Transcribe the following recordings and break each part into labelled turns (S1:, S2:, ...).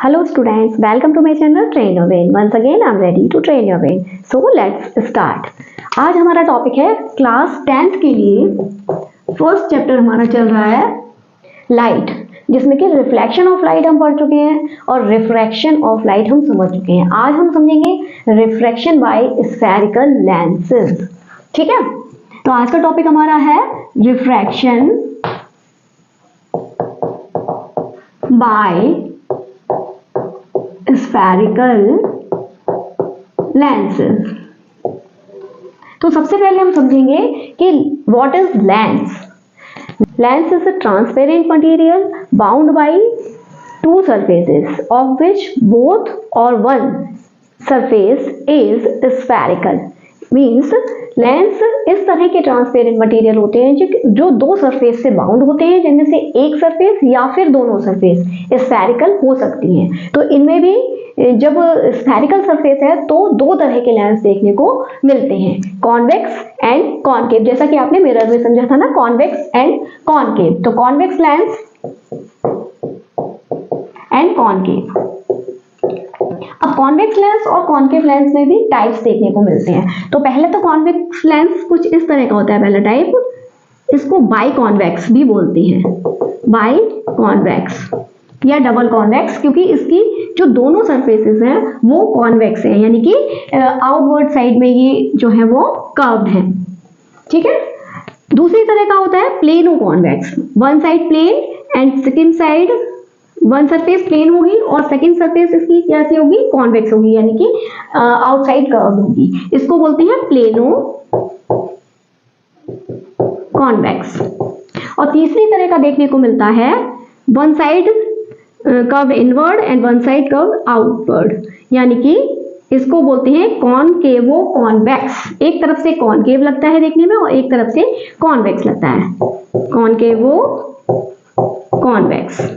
S1: Hello students, welcome to my channel Train Your Brain. Once again I'm ready to train your brain. So let's start. आज हमारा topic है class 10th के लिए first chapter हमारा चल रहा है लाइट, जिसमें कि रिफ्लेक्शन ऑफ लाइट हम पढ़ चुके हैं और रिफ्रैक्शन ऑफ लाइट हम समझ चुके हैं। आज हम समझेंगे रिफ्रैक्शन बाय स्फेरिकल लेंसेज। ठीक है, तो आज का टॉपिक हमारा है रिफ्रैक्शन बाय स्फेरिकल लेंसेज। तो सबसे पहले हम समझेंगे कि what is lens. Lens is a transparent material bound by two surfaces of which both or one surface is spherical. Means lens इस तरह के ट्रांसपेरेंट मटेरियल होते हैं जो दो सरफेस से बाउंड होते हैं, जिनमें से एक सरफेस या फिर दोनों सरफेस स्फेरिकल हो सकती हैं। तो इनमें भी जब स्फेरिकल सरफेस है तो दो तरह के लेंस देखने को मिलते हैं, कॉन्वेक्स एंड कॉनकेव। जैसा कि आपने मिरर में समझा था ना, कॉन्वेक्स एंड कॉनकेव। तो कॉन्वेक्स लेंस एंड कॉनकेव। अब कॉन्वेक्स लेंस और कॉनकेव लेंस में भी टाइप्स देखने को मिलते हैं। तो पहले तो कॉन्वेक्स लेंस कुछ इस तरह का होता है। पहला टाइप, इसको बाई कॉन्वेक्स भी बोलते हैं, बाई कॉन्वेक्स या डबल कॉन्वेक्स, क्योंकि इसकी जो दोनों सरफेसेस हैं वो कॉन्वेक्स हैं, यानी कि आउटवर्ड साइड में ये जो है वो कर्व्ड है। ठीक है। दूसरी तरह का होता है plano convex, one side plane and second side, one surface plane होगी और सेकेंड सरफेस इसकी कैसी होगी, कॉन्वेक्स होगी, यानी कि आउटसाइड कर्व होगी। इसको बोलते हैं प्लेनो कॉन्वेक्स। और तीसरी तरह का देखने को मिलता है one side curve inward and one side curve outward, यानी कि इसको बोलते हैं कॉनकेवो कॉन्वेक्स। एक तरफ से कॉनकेव लगता है देखने में और एक तरफ से कॉन्वेक्स लगता है, कॉनकेवो कॉन्वेक्स।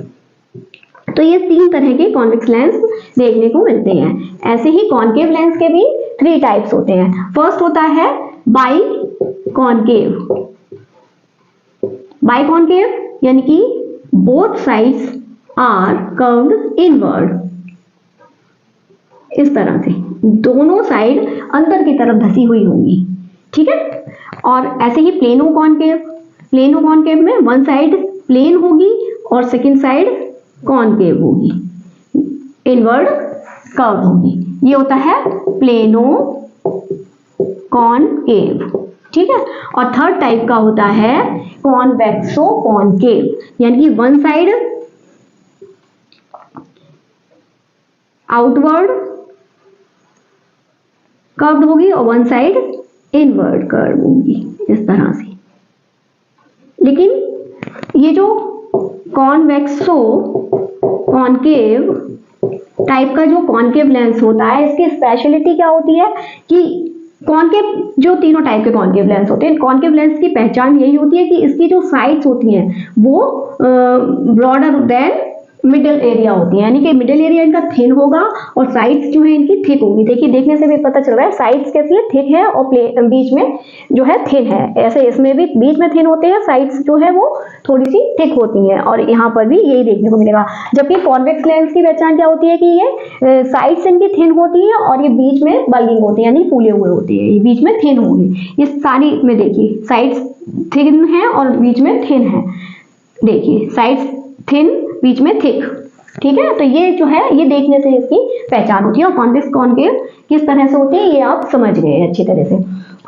S1: तो ये तीन तरह के कॉन्वेक्स लेंस देखने को मिलते हैं। ऐसे ही कॉनकेव लेंस के भी थ्री टाइप्स होते हैं। फर्स्ट होता है बाई कॉनकेव। बाई कॉनकेव यानी कि both sides are curved inward, इस तरह से दोनों साइड अंदर की तरफ धसी हुई होंगी। ठीक है। और ऐसे ही प्लेनो कॉनकेव। प्लेनो कॉनकेव में वन साइड प्लेन होगी और सेकेंड साइड कॉनकेव होगी, इनवर्ड कर्व होगी। ये होता है प्लेनो कॉनकेव। ठीक है। और थर्ड टाइप का होता है कॉन्वेक्सो कॉनकेव, यानी कि वन साइड आउटवर्ड कर्व्ड होगी और वन साइड इनवर्ड कर्व होगी, इस तरह से। लेकिन ये जो कॉन्वेक्सो कॉनकेव टाइप का जो कॉनकेव लेंस होता है, इसकी स्पेशलिटी क्या होती है कि कॉनकेव, जो तीनों टाइप के कॉनकेव लेंस होते हैं, कॉनकेव लेंस की पहचान यही होती है कि इसकी जो साइड्स होती हैं वो ब्रॉडर देन मिडल एरिया होती है, यानी कि मिडल एरिया इनका थिन होगा और साइड्स जो है इनकी थिक होगी। देखिए, देखने से भी पता चल रहा है साइड्स कैसी है, थिक है और बीच में जो है थिन है। ऐसे इसमें भी बीच में थिन होते हैं, साइड्स जो है वो थोड़ी सी थिक होती हैं, और यहाँ पर भी यही देखने को मिलेगा। जबकि कॉन्वेक्स लेंस की पहचान क्या होती है कि ये साइड्स इनकी थिन होती है और ये बीच में बल्गिंग होती है, यानी फूले हुए होते हैं, ये बीच में थिन होंगे। ये सारी में देखिए साइड्स थिन है और बीच में थिन है। देखिए साइड्स थिन, बीच में थिक। ठीक है। तो ये जो है ये देखने से इसकी पहचान होती है। और कॉन्वेक्स कॉनकेव किस तरह से होते हैं ये आप समझ गए अच्छी तरह से।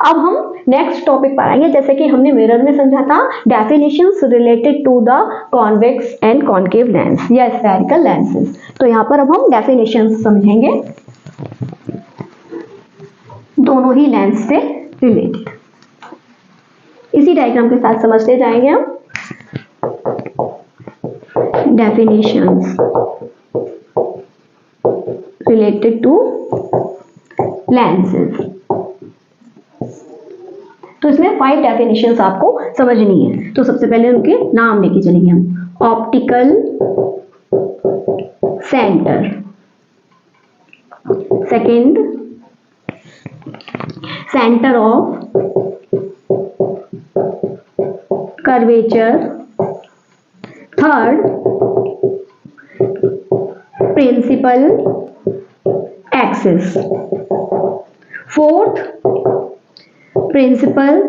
S1: अब हम नेक्स्ट टॉपिक पर आएंगे। जैसे कि हमने मिरर में समझा था definitions related to the convex and concave lens या स्फेरिकल लेंसेज। तो यहाँ पर अब हम डेफिनेशंस समझेंगे दोनों ही लेंस से रिलेटेड। इसी डायग्राम के साथ समझते जाएंगे हम definitions related to lenses। तो इसमें 5 डेफिनेशंस आपको समझनी है। तो सबसे पहले उनके नाम लेके चलेंगे हम। Optical centre, second centre of curvature, third principal axis, fourth principal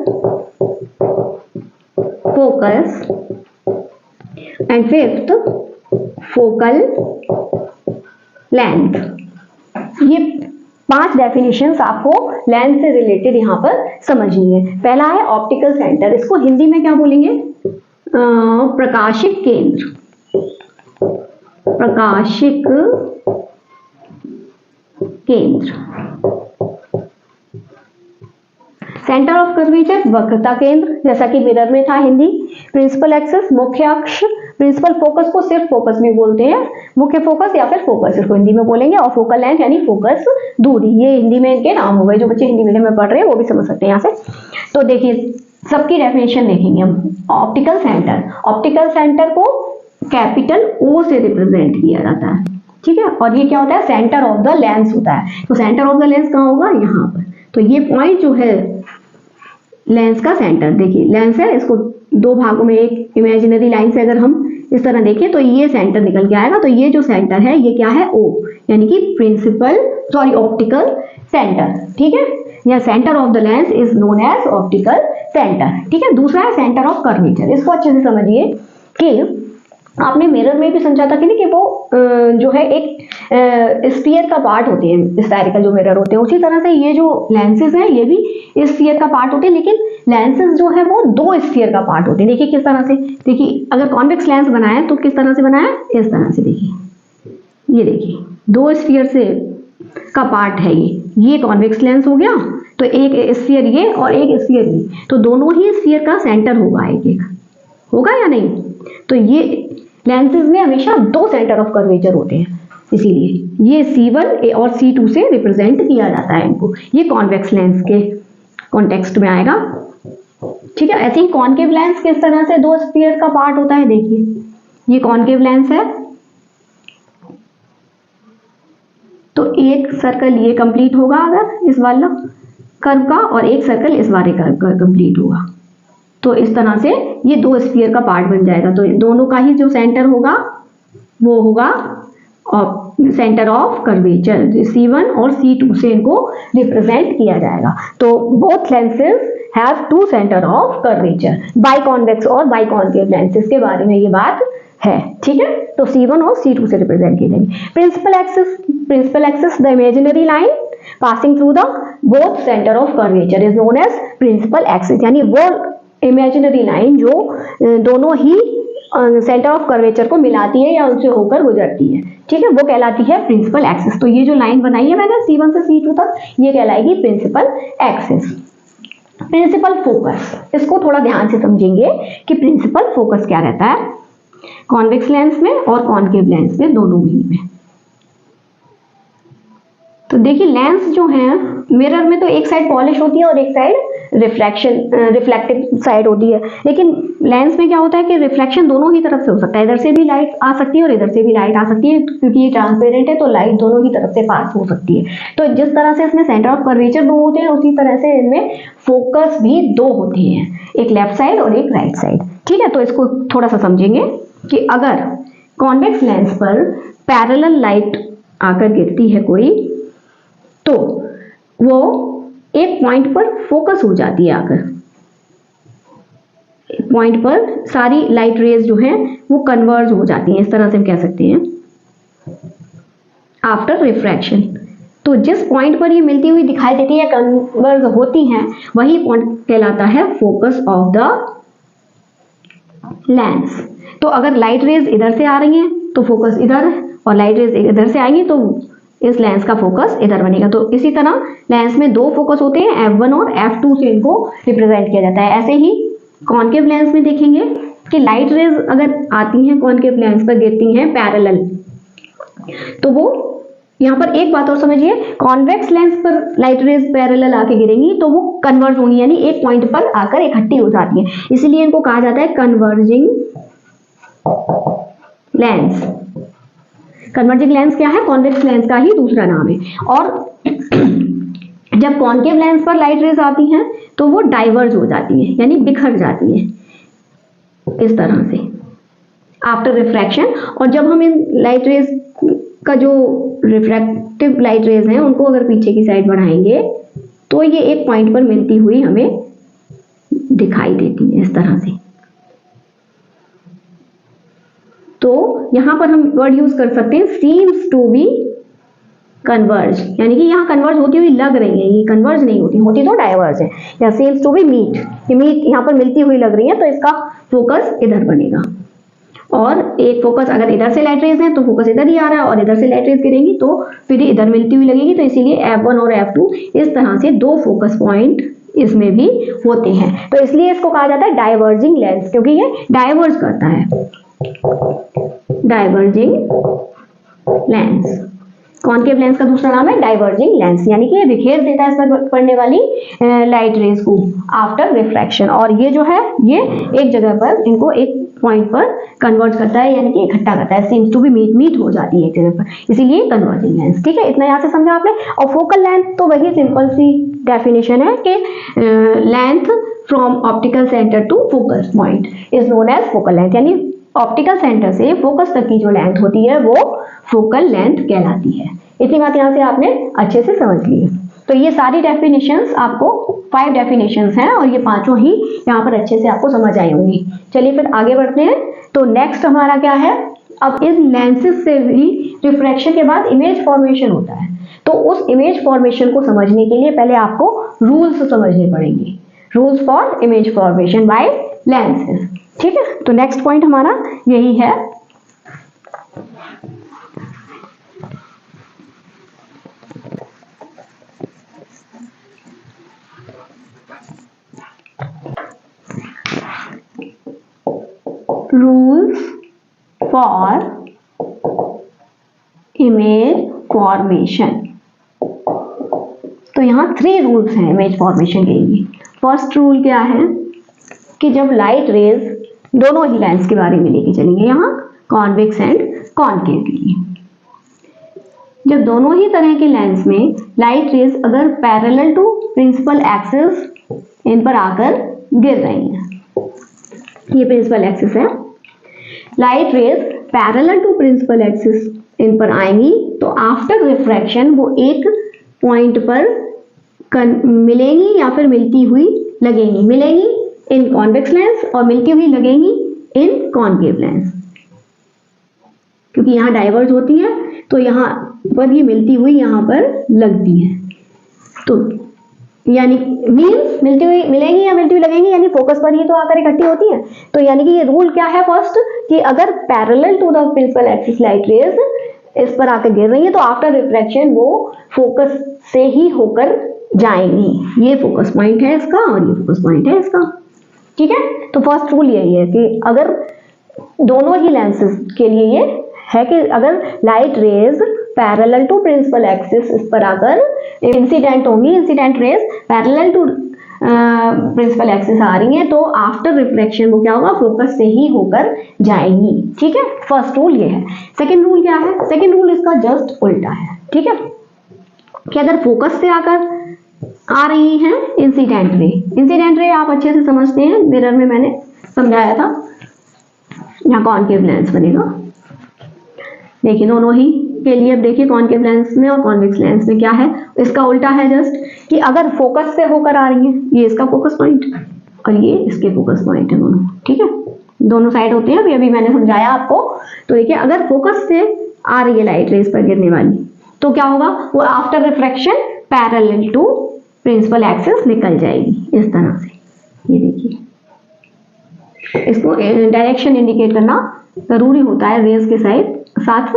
S1: focus and fifth focal length. ये 5 डेफिनेशंस आपको लेंथ से रिलेटेड यहाँ पर समझनी है। पहला है ऑप्टिकल सेंटर, इसको हिंदी में क्या बोलेंगे? प्रकाशिक केंद्र, प्रकाशिक केंद्र। सेंटर ऑफ कर्वेचर वक्रता केंद्र, जैसा कि मिरर में था हिंदी। प्रिंसिपल एक्सिस मुख्य अक्ष, प्रिंसिपल फोकस को सिर्फ फोकस भी बोलते हैं, मुख्य फोकस या फिर फोकस इसको हिंदी में बोलेंगे। और फोकल लेंथ यानी फोकस दूरी, ये हिंदी में इनके नाम हो गए। जो बच्चे हिंदी मीडियम में पढ़ रहे हैं वो भी समझ सकते हैं यहाँ से। तो देखिए सबकी डेफिनेशन देखेंगे हम। ऑप्टिकल सेंटर, ऑप्टिकल सेंटर को कैपिटल O से रिप्रेजेंट किया जाता है, ठीक है। और ये क्या होता है? सेंटर ऑफ द लेंस होता है। तो सेंटर ऑफ द लेंस कहाँ होगा? यहाँ पर। तो ये पॉइंट जो है लेंस का सेंटर, देखिए लेंस है, इसको दो भागों में एक इमेजिनरी लाइन से अगर हम इस तरह देखें तो ये सेंटर निकल के आएगा। तो ये जो सेंटर है ये क्या है? O, यानी कि ऑप्टिकल सेंटर, ठीक है। या centre of the lens is known as optical centre, ठीक है। दूसरा है सेंटर ऑफ कर्वेचर। इसको अच्छे से समझिए कि आपने मिरर में भी समझा था कि नहीं कि वो जो है एक स्फीयर का पार्ट होते हैं, स्फेरिकल जो मिरर होते हैं, उसी तरह से ये जो लेंसेज हैं ये भी स्फीयर का पार्ट होते हैं। लेकिन लेंसेज जो है वो 2 स्फीयर का पार्ट होते हैं। देखिए किस तरह से, देखिए अगर कॉन्वेक्स लेंस बनाया तो किस तरह से बनाया? इस तरह से। देखिए ये देखिए 2 स्फीयर से का पार्ट है ये कॉन्वेक्स लेंस हो गया। तो एक स्फीयर ये और एक स्फीयर ये, तो दोनों ही स्फीयर का सेंटर होगा, एक होगा या नहीं? तो ये लेंसेज में हमेशा 2 सेंटर ऑफ कर्वेचर होते हैं, इसीलिए ये C1 और C2 से रिप्रेजेंट किया जाता है इनको। ये कॉन्वेक्स लेंस के कॉन्टेक्स्ट में आएगा, ठीक है। ऐसे ही कॉनकेव लेंस किस तरह से 2 स्फीयर का पार्ट होता है? देखिए ये कॉनकेव लेंस है, तो एक सर्कल ये कंप्लीट होगा अगर इस वाला कर्व का, और एक सर्कल इस वाले कर्व का कंप्लीट होगा। तो इस तरह से ये 2 स्फीयर का पार्ट बन जाएगा। तो दोनों का ही जो सेंटर होगा वो होगा सेंटर ऑफ कर्वेचर, C1 और C2 से इनको रिप्रेजेंट किया जाएगा। तो both lenses have 2 centre of curvature. Biconvex और बाइकॉन्केव लेंसेज के बारे में ये बात है, ठीक है। तो C1 और C2 से रिप्रेजेंट किए जाएंगे। Principal axis the imaginary line passing through the both centre of curvature is known as principal axis, यानी वो इमेजिनरी लाइन जो दोनों ही सेंटर ऑफ कर्वेचर को मिलाती है या उनसे होकर गुजरती है, ठीक है, वो कहलाती है प्रिंसिपल एक्सिस। तो ये जो लाइन बनाई है मैंने C1 से C2 तक, ये कहलाएगी प्रिंसिपल एक्सिस। प्रिंसिपल फोकस, इसको थोड़ा ध्यान से समझेंगे कि प्रिंसिपल फोकस क्या रहता है कॉन्वेक्स लेंस में और कॉनकेव लेंस में, दोनों ही में। तो देखिए लेंस जो है मिरर में तो एक साइड पॉलिश होती है और एक साइड रिफ्लेक्टिव साइड होती है। लेकिन लेंस में क्या होता है कि रिफ्लेक्शन दोनों ही तरफ से हो सकता है, इधर से भी लाइट आ सकती है और इधर से भी लाइट आ सकती है, क्योंकि ये ट्रांसपेरेंट है तो लाइट दोनों ही तरफ से पास हो सकती है। तो जिस तरह से इसमें सेंटर ऑफ कर्वेचर 2 होते हैं, उसी तरह से इनमें फोकस भी 2 होते हैं, एक लेफ्ट साइड और एक राइट साइड, ठीक है। तो इसको थोड़ा सा समझेंगे कि अगर कॉन्वेक्स लेंस पर पैरेलल लाइट आकर गिरती है कोई, तो वो एक पॉइंट पर फोकस हो जाती है, आकर एक पॉइंट पर सारी लाइट रेज जो हैं वो कन्वर्ज हो जाती हैं, इस तरह से हम कह सकते हैं आफ्टर रिफ्रैक्शन। तो जिस पॉइंट पर ये मिलती हुई दिखाई देती है, कन्वर्ज होती हैं, वही पॉइंट कहलाता है फोकस ऑफ द लेंस। तो अगर लाइट रेज इधर से आ रही हैं तो फोकस इधर, और लाइट रेज इधर से आएंगी तो इस लेंस का फोकस इधर बनेगा। तो इसी तरह लेंस में 2 फोकस होते हैं, F1 और F2 से इनको रिप्रेजेंट किया जाता है। ऐसे ही कॉनकेव लेंस में देखेंगे कि लाइट रेज अगर आती हैं कॉनकेव लेंस पर गिरती हैं पैरेलल, तो वो यहाँ पर एक बात और समझिए, कॉन्वेक्स लेंस पर लाइट रेज पैरेलल आके गिरेंगी तो वो कन्वर्ज होंगी, यानी एक पॉइंट पर आकर इकट्ठी हो जाती है, इसलिए इनको कहा जाता है कन्वर्जिंग लेंस। कन्वर्जिंग लेंस क्या है? कॉन्वेक्स लेंस का ही दूसरा नाम है। और जब कॉनकेव लेंस पर लाइट रेज आती हैं तो वो डाइवर्ज हो जाती है, यानी बिखर जाती है इस तरह से आफ्टर रिफ्रैक्शन। और जब हम इन लाइट रेज का जो रिफ्रैक्टिव लाइट रेज हैं उनको अगर पीछे की साइड बढ़ाएंगे तो ये एक पॉइंट पर मिलती हुई हमें दिखाई देती है इस तरह से। तो यहां पर हम वर्ड यूज कर सकते हैं सीम्स टू बी कन्वर्ज, यानी कि यहाँ कन्वर्ज होती हुई लग रही है, ये कन्वर्ज नहीं होती तो डाइवर्ज है। या सीम्स टू बी मीट, ये मीट यहाँ पर मिलती हुई लग रही है तो इसका फोकस इधर बनेगा। और एक फोकस अगर इधर से लाइट रेज है तो फोकस इधर ही आ रहा है, और इधर से लाइट रेज गिरेंगी तो फिर इधर मिलती हुई लगेगी, तो इसीलिए F1 और F2 इस तरह से दो फोकस पॉइंट इसमें भी होते हैं। तो इसलिए इसको कहा जाता है डाइवर्जिंग लेंस, क्योंकि ये डाइवर्ज करता है, डाइवर्जिंग लेंस। कॉनकेव लेंस का दूसरा नाम है डाइवर्जिंग लेंस, यानी कि ये बिखेर देता है इस पर पड़ने वाली लाइट रेज को आफ्टर रिफ्रैक्शन, और ये जो है ये एक जगह पर इनको एक पॉइंट पर कन्वर्ट करता है, यानी कि इकट्ठा करता है, सीम्स टू बी मीट हो जाती है एक जगह पर, इसीलिए कन्वर्जिंग लेंस। ठीक है, इतना यहाँ से समझा आपने। और फोकल लेंथ तो वही सिंपल सी डेफिनेशन है कि length from optical centre to focus point is known as focal length, यानी ऑप्टिकल सेंटर से फोकस तक की जो लेंथ होती है वो फोकल लेंथ कहलाती है। इतनी बात यहाँ से आपने अच्छे से समझ ली। तो ये सारी डेफिनेशंस आपको 5 डेफिनेशंस हैं और ये पांचों ही यहाँ पर अच्छे से आपको समझ आई होंगी। चलिए फिर आगे बढ़ते हैं। तो नेक्स्ट हमारा क्या है, अब इन लेंसेज से भी रिफ्रैक्शन के बाद इमेज फॉर्मेशन होता है। तो उस इमेज फॉर्मेशन को समझने के लिए पहले आपको रूल्स समझने पड़ेंगे, rules for image formation bye lenses. ठीक है, तो नेक्स्ट पॉइंट हमारा यही है। Rules for image formation. तो यहाँ 3 रूल्स हैं इमेज फॉर्मेशन के लिए। फर्स्ट रूल क्या है कि जब लाइट रेज, दोनों ही लेंस के बारे में लेके चलेंगे यहाँ, कॉन्वेक्स एंड कॉनकेव के लिए। जब दोनों ही तरह के लेंस में लाइट रेज अगर पैरेलल टू प्रिंसिपल एक्सिस इन पर आकर गिर रही हैं, ये प्रिंसिपल एक्सिस है, light rays parallel to principal axis इन पर आएंगी तो आफ्टर रिफ्रैक्शन वो एक पॉइंट पर मिलेंगी या फिर मिलती हुई लगेंगी। मिलेंगी इन कॉन्वेक्स लेंस और मिलती हुई लगेंगी इन कॉनकेव लेंस, क्योंकि यहाँ डाइवर्ज होती है तो यहाँ पर ये मिलती हुई यहाँ पर लगती है। तो यानी मीन्स मिलती हुई मिलेंगी या मिलती हुई लगेंगी, यानी फोकस पर ही तो आकर इकट्ठी होती है। तो यानी कि ये रूल क्या है फर्स्ट, कि अगर parallel to the principal axis light rays इस पर आकर गिर रही है तो आफ्टर रिफ्रैक्शन वो फोकस से ही होकर जाएंगी। ये फोकस पॉइंट है इसका और ये फोकस पॉइंट है इसका। ठीक है, तो फर्स्ट रूल यही है कि अगर दोनों ही लेंसेज के लिए ये है कि अगर light rays parallel to principal axis इस पर आकर इंसिडेंट होंगी, incident rays parallel to principal axis आ रही है तो आफ्टर रिफ्लेक्शन वो क्या होगा, फोकस से ही होकर जाएंगी। ठीक है, फर्स्ट रूल ये है। सेकंड रूल क्या है, सेकंड रूल इसका जस्ट उल्टा है। ठीक है, कि अगर फोकस से आकर आ रही हैं इंसिडेंट रे, इंसिडेंट रे आप अच्छे से समझते हैं, मिरर में मैंने समझाया था, यहाँ कॉनकेव लेंस बनेगा। देखिए दोनों ही के लिए अब देखिए कॉनकेव लेंस में और कॉन्वेक्स लेंस में क्या है, इसका उल्टा है जस्ट, कि अगर फोकस से होकर आ रही है, ये इसका फोकस पॉइंट और ये इसके फोकस पॉइंट है दोनों। ठीक है, दोनों साइड होते हैं, अभी मैंने समझाया आपको। तो देखिए अगर फोकस से आ रही है लाइट रेस पर गिरने वाली तो क्या होगा, वो after refraction parallel to principal axis निकल जाएगी इस तरह से। ये देखिए, इसको डायरेक्शन इंडिकेट करना जरूरी होता है रेस के साथ,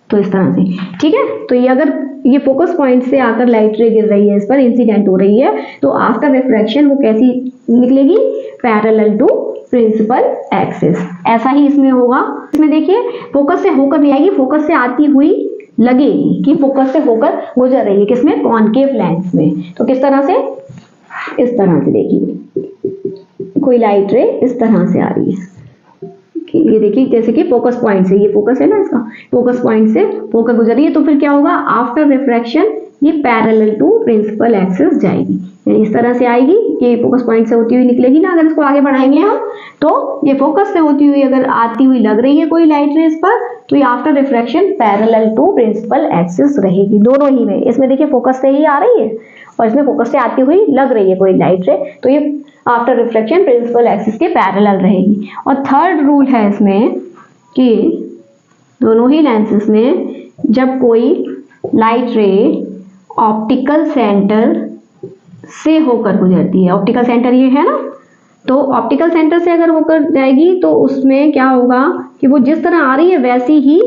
S1: तो इस तरह से। ठीक है, तो ये अगर ये फोकस पॉइंट से आकर लाइट रे गिर रही है, इस पर इंसिडेंट हो रही है, तो आफ्टर रिफ्रैक्शन वो कैसी निकलेगी, पैरेलल टू प्रिंसिपल एक्सिस। ऐसा ही इसमें होगा। इसमें देखिए फोकस से होकर नहीं आएगी, फोकस से आती हुई लगेगी कि फोकस से होकर गुजर रही है, किसमें, कॉनकेव लेंस में। तो किस तरह से, इस तरह से देखिए कोई लाइट रे इस तरह से आ रही है, ये देखिए जैसे कि फोकस पॉइंट से, ये फोकस है ना इसका, फोकस पॉइंट से होकर गुजर रही है, तो फिर क्या होगा, आफ्टर रिफ्रैक्शन ये पैरेलल टू प्रिंसिपल एक्सिस जाएगी, यानी इस तरह से आएगी, ये फोकस पॉइंट से होती हुई निकलेगी ना। अगर इसको आगे बढ़ाएंगे हम तो ये फोकस से होती हुई अगर आती हुई लग रही है कोई लाइट रेज पर, तो ये after refraction parallel to principal axis रहेगी, दोनों ही में। इसमें देखिए फोकस से ही आ रही है और इसमें फोकस से आती हुई लग रही है कोई लाइट रे, तो ये आफ्टर रिफ्रैक्शन प्रिंसिपल एक्सिस के पैरेलल रहेगी। और थर्ड रूल है इसमें कि दोनों ही लेंसेज में जब कोई लाइट रे ऑप्टिकल सेंटर से होकर गुजरती है, ऑप्टिकल सेंटर ये है ना, तो ऑप्टिकल सेंटर से अगर होकर जाएगी तो उसमें क्या होगा कि वो जिस तरह आ रही है वैसी ही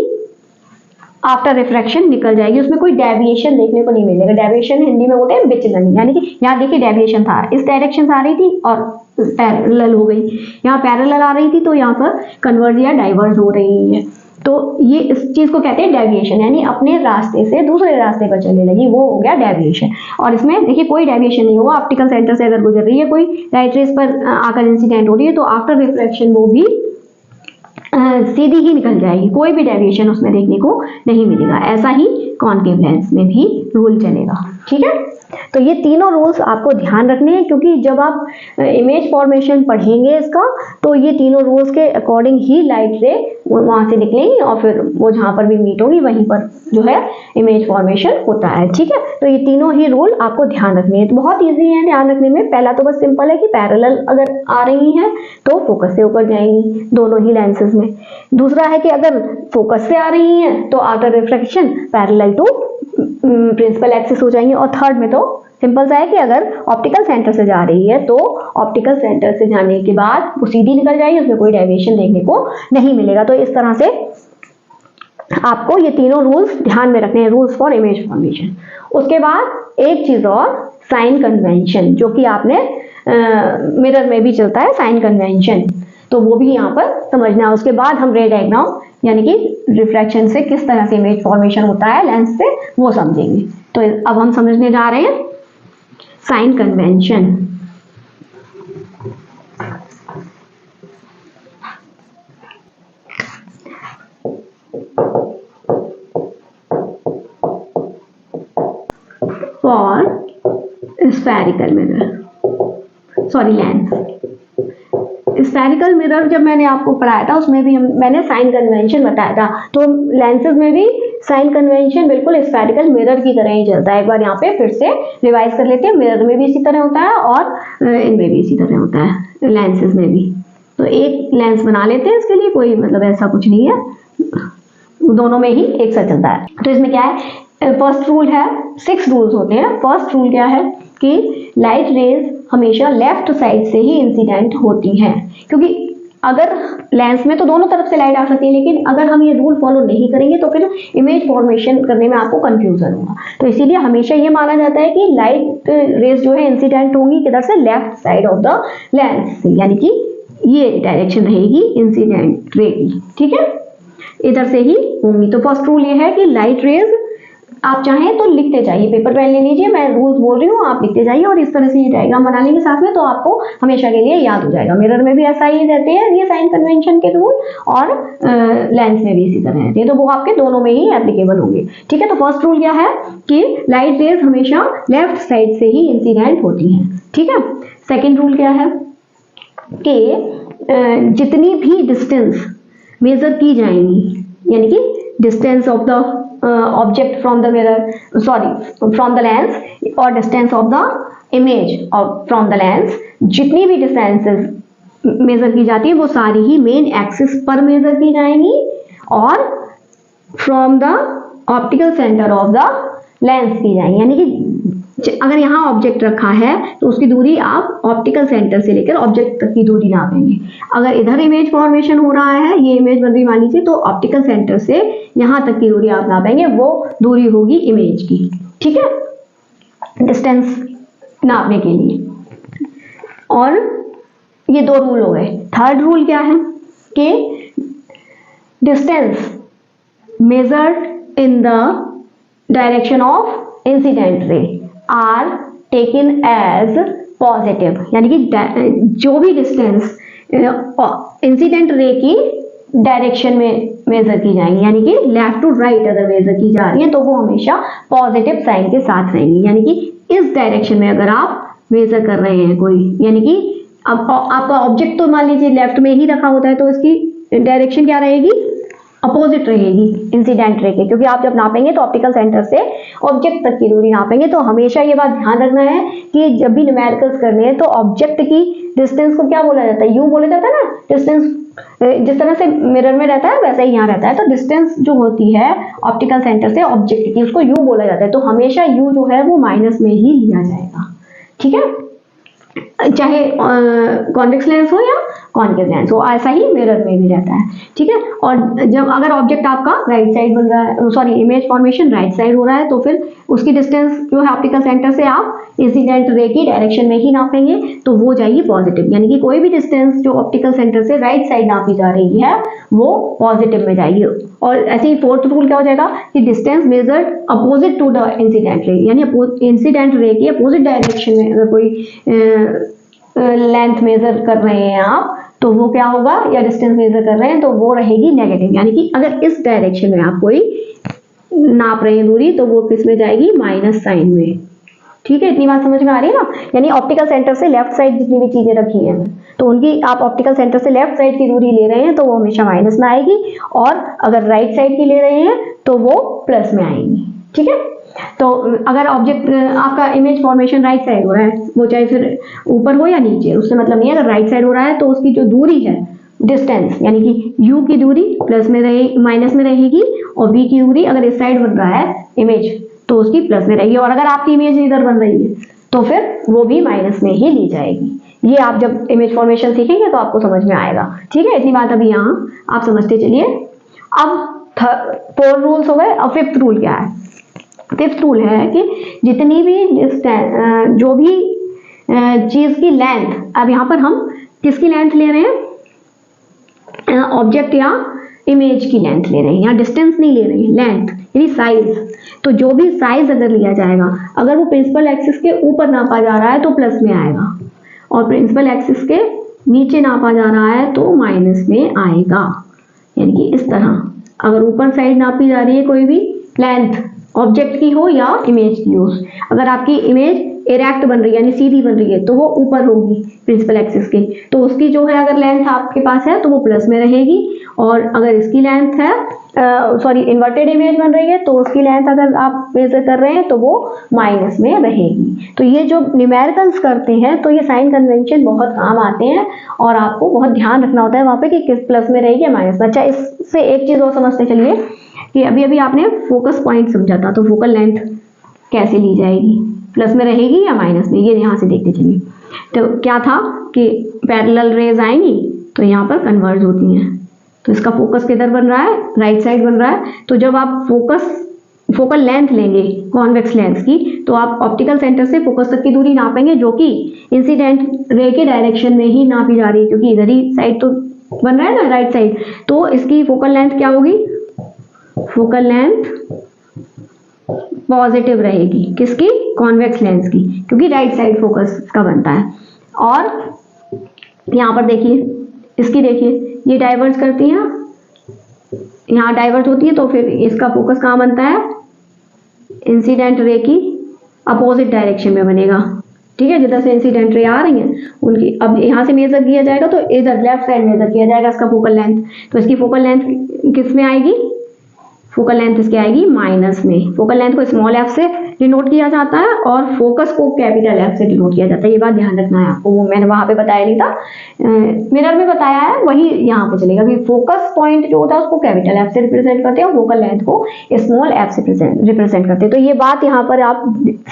S1: आफ्टर रिफ्रैक्शन निकल जाएगी, उसमें कोई डेविएशन देखने को नहीं मिलेगा। डेविएशन हिंदी में बोलते हैं विचलन, यानी कि यहाँ देखिए डेविएशन था, इस डायरेक्शन से आ रही थी और पैरेलल हो गई, यहाँ पैरेलल आ रही थी तो यहाँ पर कन्वर्ज या डाइवर्ज हो रही है, तो ये इस चीज को कहते हैं डेविएशन, यानी अपने रास्ते से दूसरे रास्ते पर चलने लगी, वो हो गया डेविएशन। और इसमें देखिए कोई डेविएशन नहीं होगा, ऑप्टिकल सेंटर से अगर गुजर रही है कोई लाइट रेज पर आकर इंसिडेंट हो रही है तो आफ्टर रिफ्रैक्शन वो भी सीधी ही निकल जाएगी, कोई भी डेविएशन उसमें देखने को नहीं मिलेगा। ऐसा ही कॉनकेव लेंस में भी रूल चलेगा, ठीक है। तो ये तीनों रूल्स आपको ध्यान रखने हैं, क्योंकि जब आप इमेज फॉर्मेशन पढ़ेंगे इसका तो ये तीनों रूल्स के अकॉर्डिंग ही लाइट रे वहां से निकलेंगी और फिर वो जहां पर भी मीट होगी वहीं पर जो है इमेज फॉर्मेशन होता है, ठीक है। तो ये तीनों ही रूल आपको ध्यान रखने हैं, तो बहुत ईजी है ध्यान रखने में। पहला तो बस सिंपल है कि पैरेलल अगर आ रही हैं तो फोकस से होकर जाएंगी दोनों ही लेंसेज में। दूसरा है कि अगर फोकस से आ रही हैं तो after refraction parallel to principal axis हो जाएंगी। और थर्ड में तो सिंपल सा है कि अगर ऑप्टिकल सेंटर से जा रही है तो ऑप्टिकल सेंटर से जाने के बाद वो सीधी निकल जाएगी, उसमें कोई डेविएशन देखने को नहीं मिलेगा। तो इस तरह से आपको ये तीनों रूल्स ध्यान में रखने हैं, रूल्स फॉर इमेज फॉर्मेशन। उसके बाद एक चीज और, साइन कन्वेंशन, जो कि आपने मिरर में भी चलता है साइन कन्वेंशन, तो वो भी यहाँ पर समझना है। उसके बाद हम रे डायग्राम यानी कि रिफ्रैक्शन से किस तरह से इमेज फॉर्मेशन होता है लेंस से, वो समझेंगे। तो अब हम समझने जा रहे हैं sign convention. For spherical mirror, sorry lens. Spherical mirror जब मैंने आपको पढ़ाया था उसमें भी मैंने साइन कन्वेंशन बताया था, तो लेंसेज में भी साइन कन्वेंशन बिल्कुल स्फेरिकल मिरर की तरह ही चलता है। एक बार यहाँ पे फिर से रिवाइज कर लेते हैं, मिरर में भी इसी तरह होता है और इनमें भी इसी तरह होता है, लेंसेज में भी। तो एक लेंस बना लेते हैं इसके लिए, कोई मतलब ऐसा कुछ नहीं है, दोनों में ही एक साथ चलता है। तो इसमें क्या है, फर्स्ट रूल है, 6 रूल्स होते हैं। फर्स्ट रूल क्या है कि लाइट रेज हमेशा लेफ्ट साइड से ही इंसिडेंट होती हैं, क्योंकि अगर लेंस में तो दोनों तरफ से लाइट आ सकती है, लेकिन अगर हम ये रूल फॉलो नहीं करेंगे तो फिर इमेज फॉर्मेशन करने में आपको कंफ्यूजन होगा। तो इसीलिए हमेशा ये माना जाता है कि लाइट रेज जो है इंसिडेंट होंगी किधर से, left side of the lens से, यानी कि ये डायरेक्शन रहेगी इंसिडेंट रे की, ठीक है, इधर से ही होंगी। तो फर्स्ट रूल ये है कि लाइट रेज, आप चाहें तो लिखते जाइए, पेपर पेन ले लीजिए, मैं रूल्स बोल रही हूँ, आप लिखते जाइए और इस तरह से ये डायग्राम बना लेंगे साथ में, तो आपको हमेशा के लिए याद हो जाएगा। मिरर में भी ऐसा ही रहते हैं ये साइन कन्वेंशन के रूल, और लेंस में भी इसी तरह रहते हैं, तो वो आपके दोनों में ही एप्लीकेबल होंगे, ठीक है। तो फर्स्ट रूल क्या है कि लाइट रेज हमेशा लेफ्ट साइड से ही इंसिडेंट होती हैं, ठीक है। सेकेंड रूल क्या है कि जितनी भी डिस्टेंस मेजर की जाएंगी, यानी कि distance of the object from the mirror, sorry, from the lens, or distance of the image from the lens, जितनी भी डिस्टेंसेस मेजर की जाती है वो सारी ही मेन एक्सिस पर मेजर की जाएंगी और from the optical centre of the lens की जाएंगी। यानी कि अगर यहाँ ऑब्जेक्ट रखा है तो उसकी दूरी आप ऑप्टिकल सेंटर से लेकर ऑब्जेक्ट तक की दूरी नापेंगे। अगर इधर इमेज फॉर्मेशन हो रहा है, ये इमेज बन रही मान लीजिए, तो ऑप्टिकल सेंटर से यहाँ तक की दूरी आप नापेंगे, वो दूरी होगी इमेज की, ठीक है, डिस्टेंस नापने के लिए। और ये 2 रूल हो गए। थर्ड रूल क्या है कि distance measured in the direction of incident ray are taken as positive, यानी कि जो भी डिस्टेंस इंसिडेंट रे की डायरेक्शन में मेजर की जाएंगी, यानी कि लेफ्ट टू राइट अगर मेजर की जा रही है तो वो हमेशा पॉजिटिव साइन के साथ रहेंगी, यानी कि इस डायरेक्शन में अगर आप मेजर कर रहे हैं कोई, यानी कि अब आपका ऑब्जेक्ट तो मान लीजिए लेफ्ट में ही रखा होता है तो इसकी डायरेक्शन क्या रहेगी, अपोजिट रहेगी इंसिडेंट रे के, क्योंकि आप जब नापेंगे तो ऑप्टिकल सेंटर से ऑब्जेक्ट तक की दूरी नापेंगे। तो हमेशा ये बात ध्यान रखना है कि जब भी न्यूमेरिकल्स करने हैं तो ऑब्जेक्ट की डिस्टेंस को क्या बोला जाता है, यू बोला जाता है ना, डिस्टेंस जिस तरह से मिरर में रहता है वैसा ही यहाँ रहता है। तो डिस्टेंस जो होती है ऑप्टिकल सेंटर से ऑब्जेक्ट की, उसको यू बोला जाता है। तो हमेशा यू जो है वो माइनस में ही लिया जाएगा, ठीक है, चाहे कॉन्वेक्स लेंस हो या कॉन्केव लेंस हो, ऐसा ही मिरर में भी रहता है, ठीक है। और जब अगर ऑब्जेक्ट आपका राइट साइड बन रहा है, sorry image formation right side हो रहा है, तो फिर उसकी डिस्टेंस जो है ऑप्टिकल सेंटर से आप इंसिडेंट रे की डायरेक्शन में ही नापेंगे तो वो जाएगी पॉजिटिव, यानी कि कोई भी डिस्टेंस जो ऑप्टिकल सेंटर से राइट साइड नापी जा रही है वो पॉजिटिव में जाएगी। और ऐसे ही फोर्थ रूल क्या हो जाएगा कि distance measured opposite to the incident ray, यानी इंसिडेंट रे की अपोजिट डायरेक्शन में अगर कोई लेंथ मेजर कर रहे हैं आप तो वो क्या होगा, या डिस्टेंस मेजर कर रहे हैं तो वो रहेगी नेगेटिव, यानी कि अगर इस डायरेक्शन में आप कोई नाप रहे हैं दूरी तो वो किस में जाएगी, माइनस साइन में, ठीक है। इतनी बात समझ में आ रही है ना, यानी ऑप्टिकल सेंटर से लेफ्ट साइड जितनी भी चीजें रखी हैं तो उनकी आप ऑप्टिकल सेंटर से लेफ्ट साइड की दूरी ले रहे हैं तो वो हमेशा माइनस में आएगी, और अगर राइट साइड की ले रहे हैं तो वो प्लस में आएंगी, ठीक है। तो अगर ऑब्जेक्ट आपका इमेज फॉर्मेशन राइट साइड हो रहा है, वो चाहे फिर ऊपर हो या नीचे, उससे मतलब नहीं है। अगर राइट साइड हो रहा है तो उसकी जो दूरी है डिस्टेंस, यानी कि u की दूरी प्लस में रहे माइनस में रहेगी, और v की दूरी अगर इस साइड बन रहा है इमेज तो उसकी प्लस में रहेगी, और अगर आपकी इमेज इधर बन रही है तो फिर वो भी माइनस में ही ली जाएगी। ये आप जब इमेज फॉर्मेशन सीखेंगे तो आपको समझ में आएगा, ठीक है। इतनी बात अभी यहाँ आप समझते चलिए। अब 4 रूल्स हो गए। अब 5th रूल क्या है? 5th रूल है कि जितनी भी जो भी चीज की लेंथ, अब यहाँ पर हम किसकी लेंथ ले रहे हैं, ऑब्जेक्ट या इमेज की लेंथ ले रहे हैं, यहाँ डिस्टेंस नहीं ले रहे हैं, लेंथ यानी साइज। तो जो भी साइज अगर लिया जाएगा, अगर वो प्रिंसिपल एक्सिस के ऊपर नापा जा रहा है तो प्लस में आएगा, और प्रिंसिपल एक्सिस के नीचे नापा जा रहा है तो माइनस में आएगा। यानी कि इस तरह अगर ऊपर साइड नापी जा रही है कोई भी लेंथ, ऑब्जेक्ट की हो या इमेज की हो, अगर आपकी इमेज इरेक्ट बन रही है यानी सीधी बन रही है तो वो ऊपर होगी प्रिंसिपल एक्सिस के, तो उसकी जो है अगर लेंथ आपके पास है तो वो प्लस में रहेगी। और अगर इसकी लेंथ है सॉरी इन्वर्टेड इमेज बन रही है तो उसकी लेंथ अगर आप मेजर कर रहे हैं तो वो माइनस में रहेगी। तो ये जो न्यूमेरिकल्स करते हैं तो ये साइन कन्वेंशन बहुत काम आते हैं, और आपको बहुत ध्यान रखना होता है वहाँ पे कि किस प्लस में रहेगी या माइनस में। अच्छा, इससे एक चीज़ और समझते चलिए कि अभी अभी आपने फोकस पॉइंट समझा था, तो फोकल लेंथ कैसे ली जाएगी, प्लस में रहेगी या माइनस में, ये यहाँ से देखते चलिए। तो क्या था कि पैरेलल रेज आएंगी तो यहाँ पर कन्वर्ज होती हैं, तो इसका फोकस किधर बन रहा है, राइट साइड बन रहा है। तो जब आप फोकल लेंथ लेंगे कॉन्वेक्स लेंस की, तो आप ऑप्टिकल सेंटर से फोकस तक की दूरी नापेंगे जो कि इंसिडेंट रे के डायरेक्शन में ही नापी जा रही है, क्योंकि इधर ही साइड तो बन रहा है ना राइट साइड। तो इसकी फोकल लेंथ क्या होगी, फोकल लेंथ पॉजिटिव रहेगी, किसकी, कॉन्वेक्स लेंस की, क्योंकि राइट साइड फोकस का बनता है। और यहाँ पर देखिए, इसकी देखिए ये डाइवर्ज करती है, यहाँ डाइवर्ज होती है, तो फिर इसका फोकस कहाँ बनता है, इंसिडेंट रे की अपोजिट डायरेक्शन में बनेगा, ठीक है। जिधर से इंसिडेंट रे आ रही है उनकी अब यहाँ से मेजर किया जाएगा तो इधर लेफ्ट साइड मेजर किया जाएगा इसका फोकल लेंथ। तो इसकी फोकल लेंथ किस में आएगी, फोकल लेंथ इसकी आएगी माइनस में। फोकल लेंथ को स्मॉल एफ से डिनोट किया जाता है और फोकस को कैपिटल एफ से डिनोट किया जाता है। ये बात ध्यान रखना है आपको, वो मैंने वहां पे बताया नहीं था, मिरर में बताया है, वही यहाँ पे चलेगा कि फोकस पॉइंट जो होता है उसको कैपिटल एफ से रिप्रेजेंट करते हैं और फोकल लेंथ को स्मॉल एफ से रिप्रेजेंट करते हैं। तो ये बात यहाँ पर आप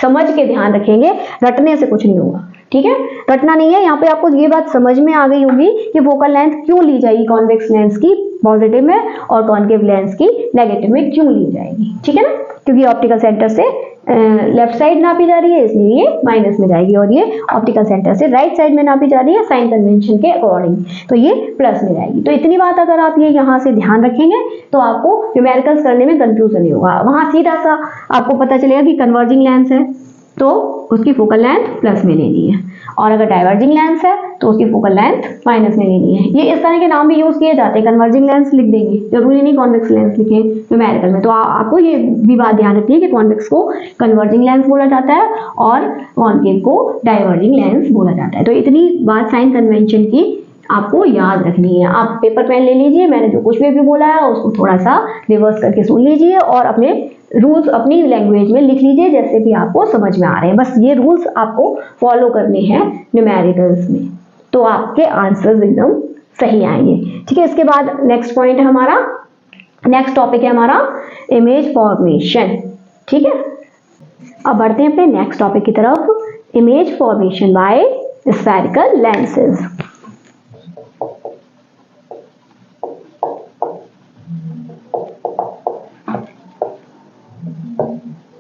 S1: समझ के ध्यान रखेंगे, रटने से कुछ नहीं होगा, ठीक है, रटना नहीं है। यहाँ पे आपको ये बात समझ में आ गई होगी कि फोकल लेंथ क्यों ली जाएगी कॉन्वेक्स लेंस की पॉजिटिव में और कॉन्केव लेंस की नेगेटिव में क्यों ली जाएगी, ठीक है ना, क्योंकि ऑप्टिकल सेंटर से लेफ्ट साइड नापी जा रही है इसलिए ये माइनस में जाएगी, और ये ऑप्टिकल सेंटर से राइट साइड में नापी जा रही है साइन कन्वेंशन के अकॉर्डिंग, तो ये प्लस में जाएगी। तो इतनी बात अगर आप ये यहाँ से ध्यान रखेंगे तो आपको न्यूमेरिकल्स करने में कंफ्यूजन नहीं होगा। वहां सीधा सा आपको पता चलेगा कि कन्वर्जिंग लेंस है तो उसकी फोकल लेंथ प्लस में लेनी है, और अगर डाइवर्जिंग लेंस है तो उसकी फोकल लेंथ माइनस में लेनी है। ये इस तरह के नाम भी यूज किए जाते हैं, कन्वर्जिंग लेंस लिख देंगे, जरूरी नहीं कॉन्वेक्स लेंस लिखें न्यूमेरिकल में। तो आपको ये भी बात ध्यान रखनी है कि कॉन्वेक्स को कन्वर्जिंग लेंस बोला जाता है और कॉनकेव को डाइवर्जिंग लेंस बोला जाता है। तो इतनी बात साइन कन्वेंशन की आपको याद रखनी है। आप पेपर पेन ले लीजिए, मैंने जो कुछ भी बोला है उसको थोड़ा सा रिवर्स करके सुन लीजिए और अपने रूल्स अपनी लैंग्वेज में लिख लीजिए जैसे भी आपको समझ में आ रहे हैं। बस ये रूल्स आपको फॉलो करने हैं न्यूमेरिकल्स में, तो आपके आंसर्स एकदम सही आएंगे। ठीक है, इसके बाद नेक्स्ट पॉइंट है हमारा, नेक्स्ट टॉपिक है हमारा इमेज फॉर्मेशन। ठीक है, अब बढ़ते हैं अपने नेक्स्ट टॉपिक की तरफ, image formation bye spherical lenses.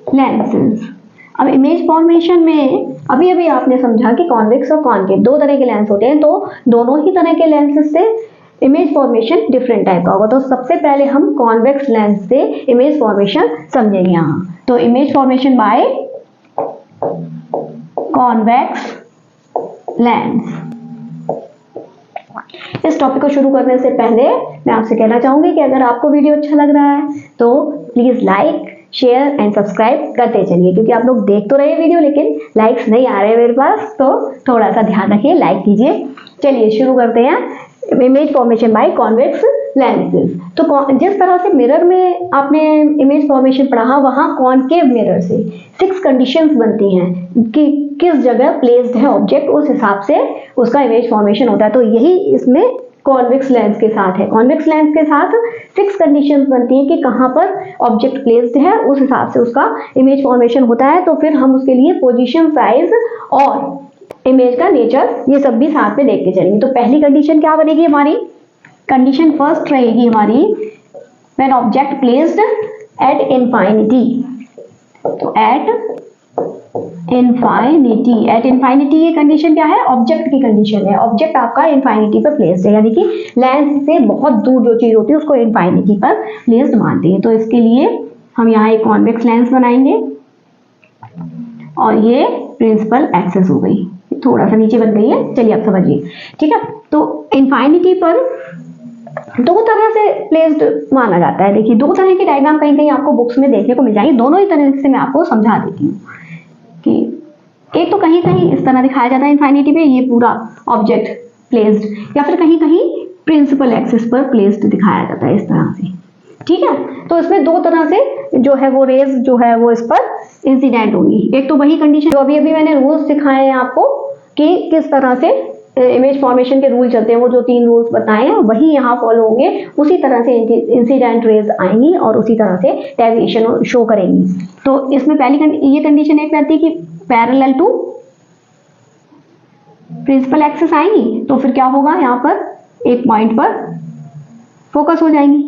S1: Lenses, अब इमेज फॉर्मेशन में अभी अभी आपने समझा कि कॉन्वेक्स और कॉनकेव दो तरह के लेंस होते हैं, तो दोनों ही तरह के लेंसेज से इमेज फॉर्मेशन डिफरेंट टाइप का होगा। तो सबसे पहले हम कॉन्वेक्स लेंस से इमेज फॉर्मेशन समझेंगे यहाँ। तो image formation by convex lens. इस टॉपिक को शुरू करने से पहले मैं आपसे कहना चाहूंगी कि अगर आपको वीडियो अच्छा लग रहा है तो please like, share and subscribe करते चलिए, क्योंकि आप लोग देख तो रहे हैं वीडियो लेकिन लाइक्स नहीं आ रहे मेरे पास, तो थोड़ा सा ध्यान रखिए, लाइक कीजिए। चलिए शुरू करते हैं image formation by convex lenses. तो जिस तरह से मिरर में आपने इमेज फॉर्मेशन पढ़ा, वहां कॉनकेव मिरर से 6 कंडीशंस बनती हैं कि किस जगह प्लेस्ड है ऑब्जेक्ट, उस हिसाब से उसका इमेज फॉर्मेशन होता है। तो यही इसमें कॉन्वेक्स लेंस के साथ है। कॉन्वेक्स लेंस के साथ 6 कंडीशंस बनती हैं कि कहाँ पर ऑब्जेक्ट प्लेस्ड है, उस हिसाब से उसका इमेज फॉर्मेशन होता है। तो फिर हम उसके लिए पोजीशन, साइज और इमेज का नेचर ये सब भी साथ में देख के चलेंगे। तो पहली कंडीशन क्या बनेगी हमारी, कंडीशन फर्स्ट रहेगी हमारी व्हेन ऑब्जेक्ट प्लेस्ड एट इनफाइनिटी। तो एट इनफाइनिटी ये कंडीशन क्या है, ऑब्जेक्ट की कंडीशन है। ऑब्जेक्ट आपका इनफाइनिटी पर प्लेस्ड है, यानी कि लेंस से बहुत दूर जो चीज होती है उसको इनफाइनिटी पर प्लेस्ड मानते हैं। तो इसके लिए हम यहाँ एक कॉन्वेक्स लेंस बनाएंगे और ये प्रिंसिपल एक्सिस हो गई, थोड़ा सा नीचे बन गई है, चलिए आप समझिए। ठीक है, तो इनफाइनिटी पर दो तरह से प्लेस्ड माना जाता है। देखिए, दो तरह की डायग्राम कहीं कहीं आपको बुक्स में देखने को मिल जाएगी, दोनों ही तरह से मैं आपको समझा देती हूँ कि एक तो कहीं कहीं इस तरह दिखाया जाता है इनफाइनिटी पे ये पूरा ऑब्जेक्ट प्लेस्ड, या फिर कहीं कहीं प्रिंसिपल एक्सिस पर प्लेस्ड दिखाया जाता है इस तरह से। ठीक है, तो इसमें दो तरह से जो है वो रेज जो है वो इस पर इंसिडेंट होगी। एक तो वही कंडीशन जो अभी अभी मैंने रूल्स सिखाए हैं आपको कि किस तरह से इमेज फॉर्मेशन के रूल चलते हैं, वो जो 3 रूल्स बताए हैं वही यहाँ फॉलो होंगे, उसी तरह से इंसिडेंट रेज आएंगी और उसी तरह से डेविएशन शो करेंगी। तो इसमें पहली ये कंडीशन एक रहती है कि पैरेलल टू प्रिंसिपल एक्सिस आएंगी, तो फिर क्या होगा, यहाँ पर एक पॉइंट पर फोकस हो जाएंगी।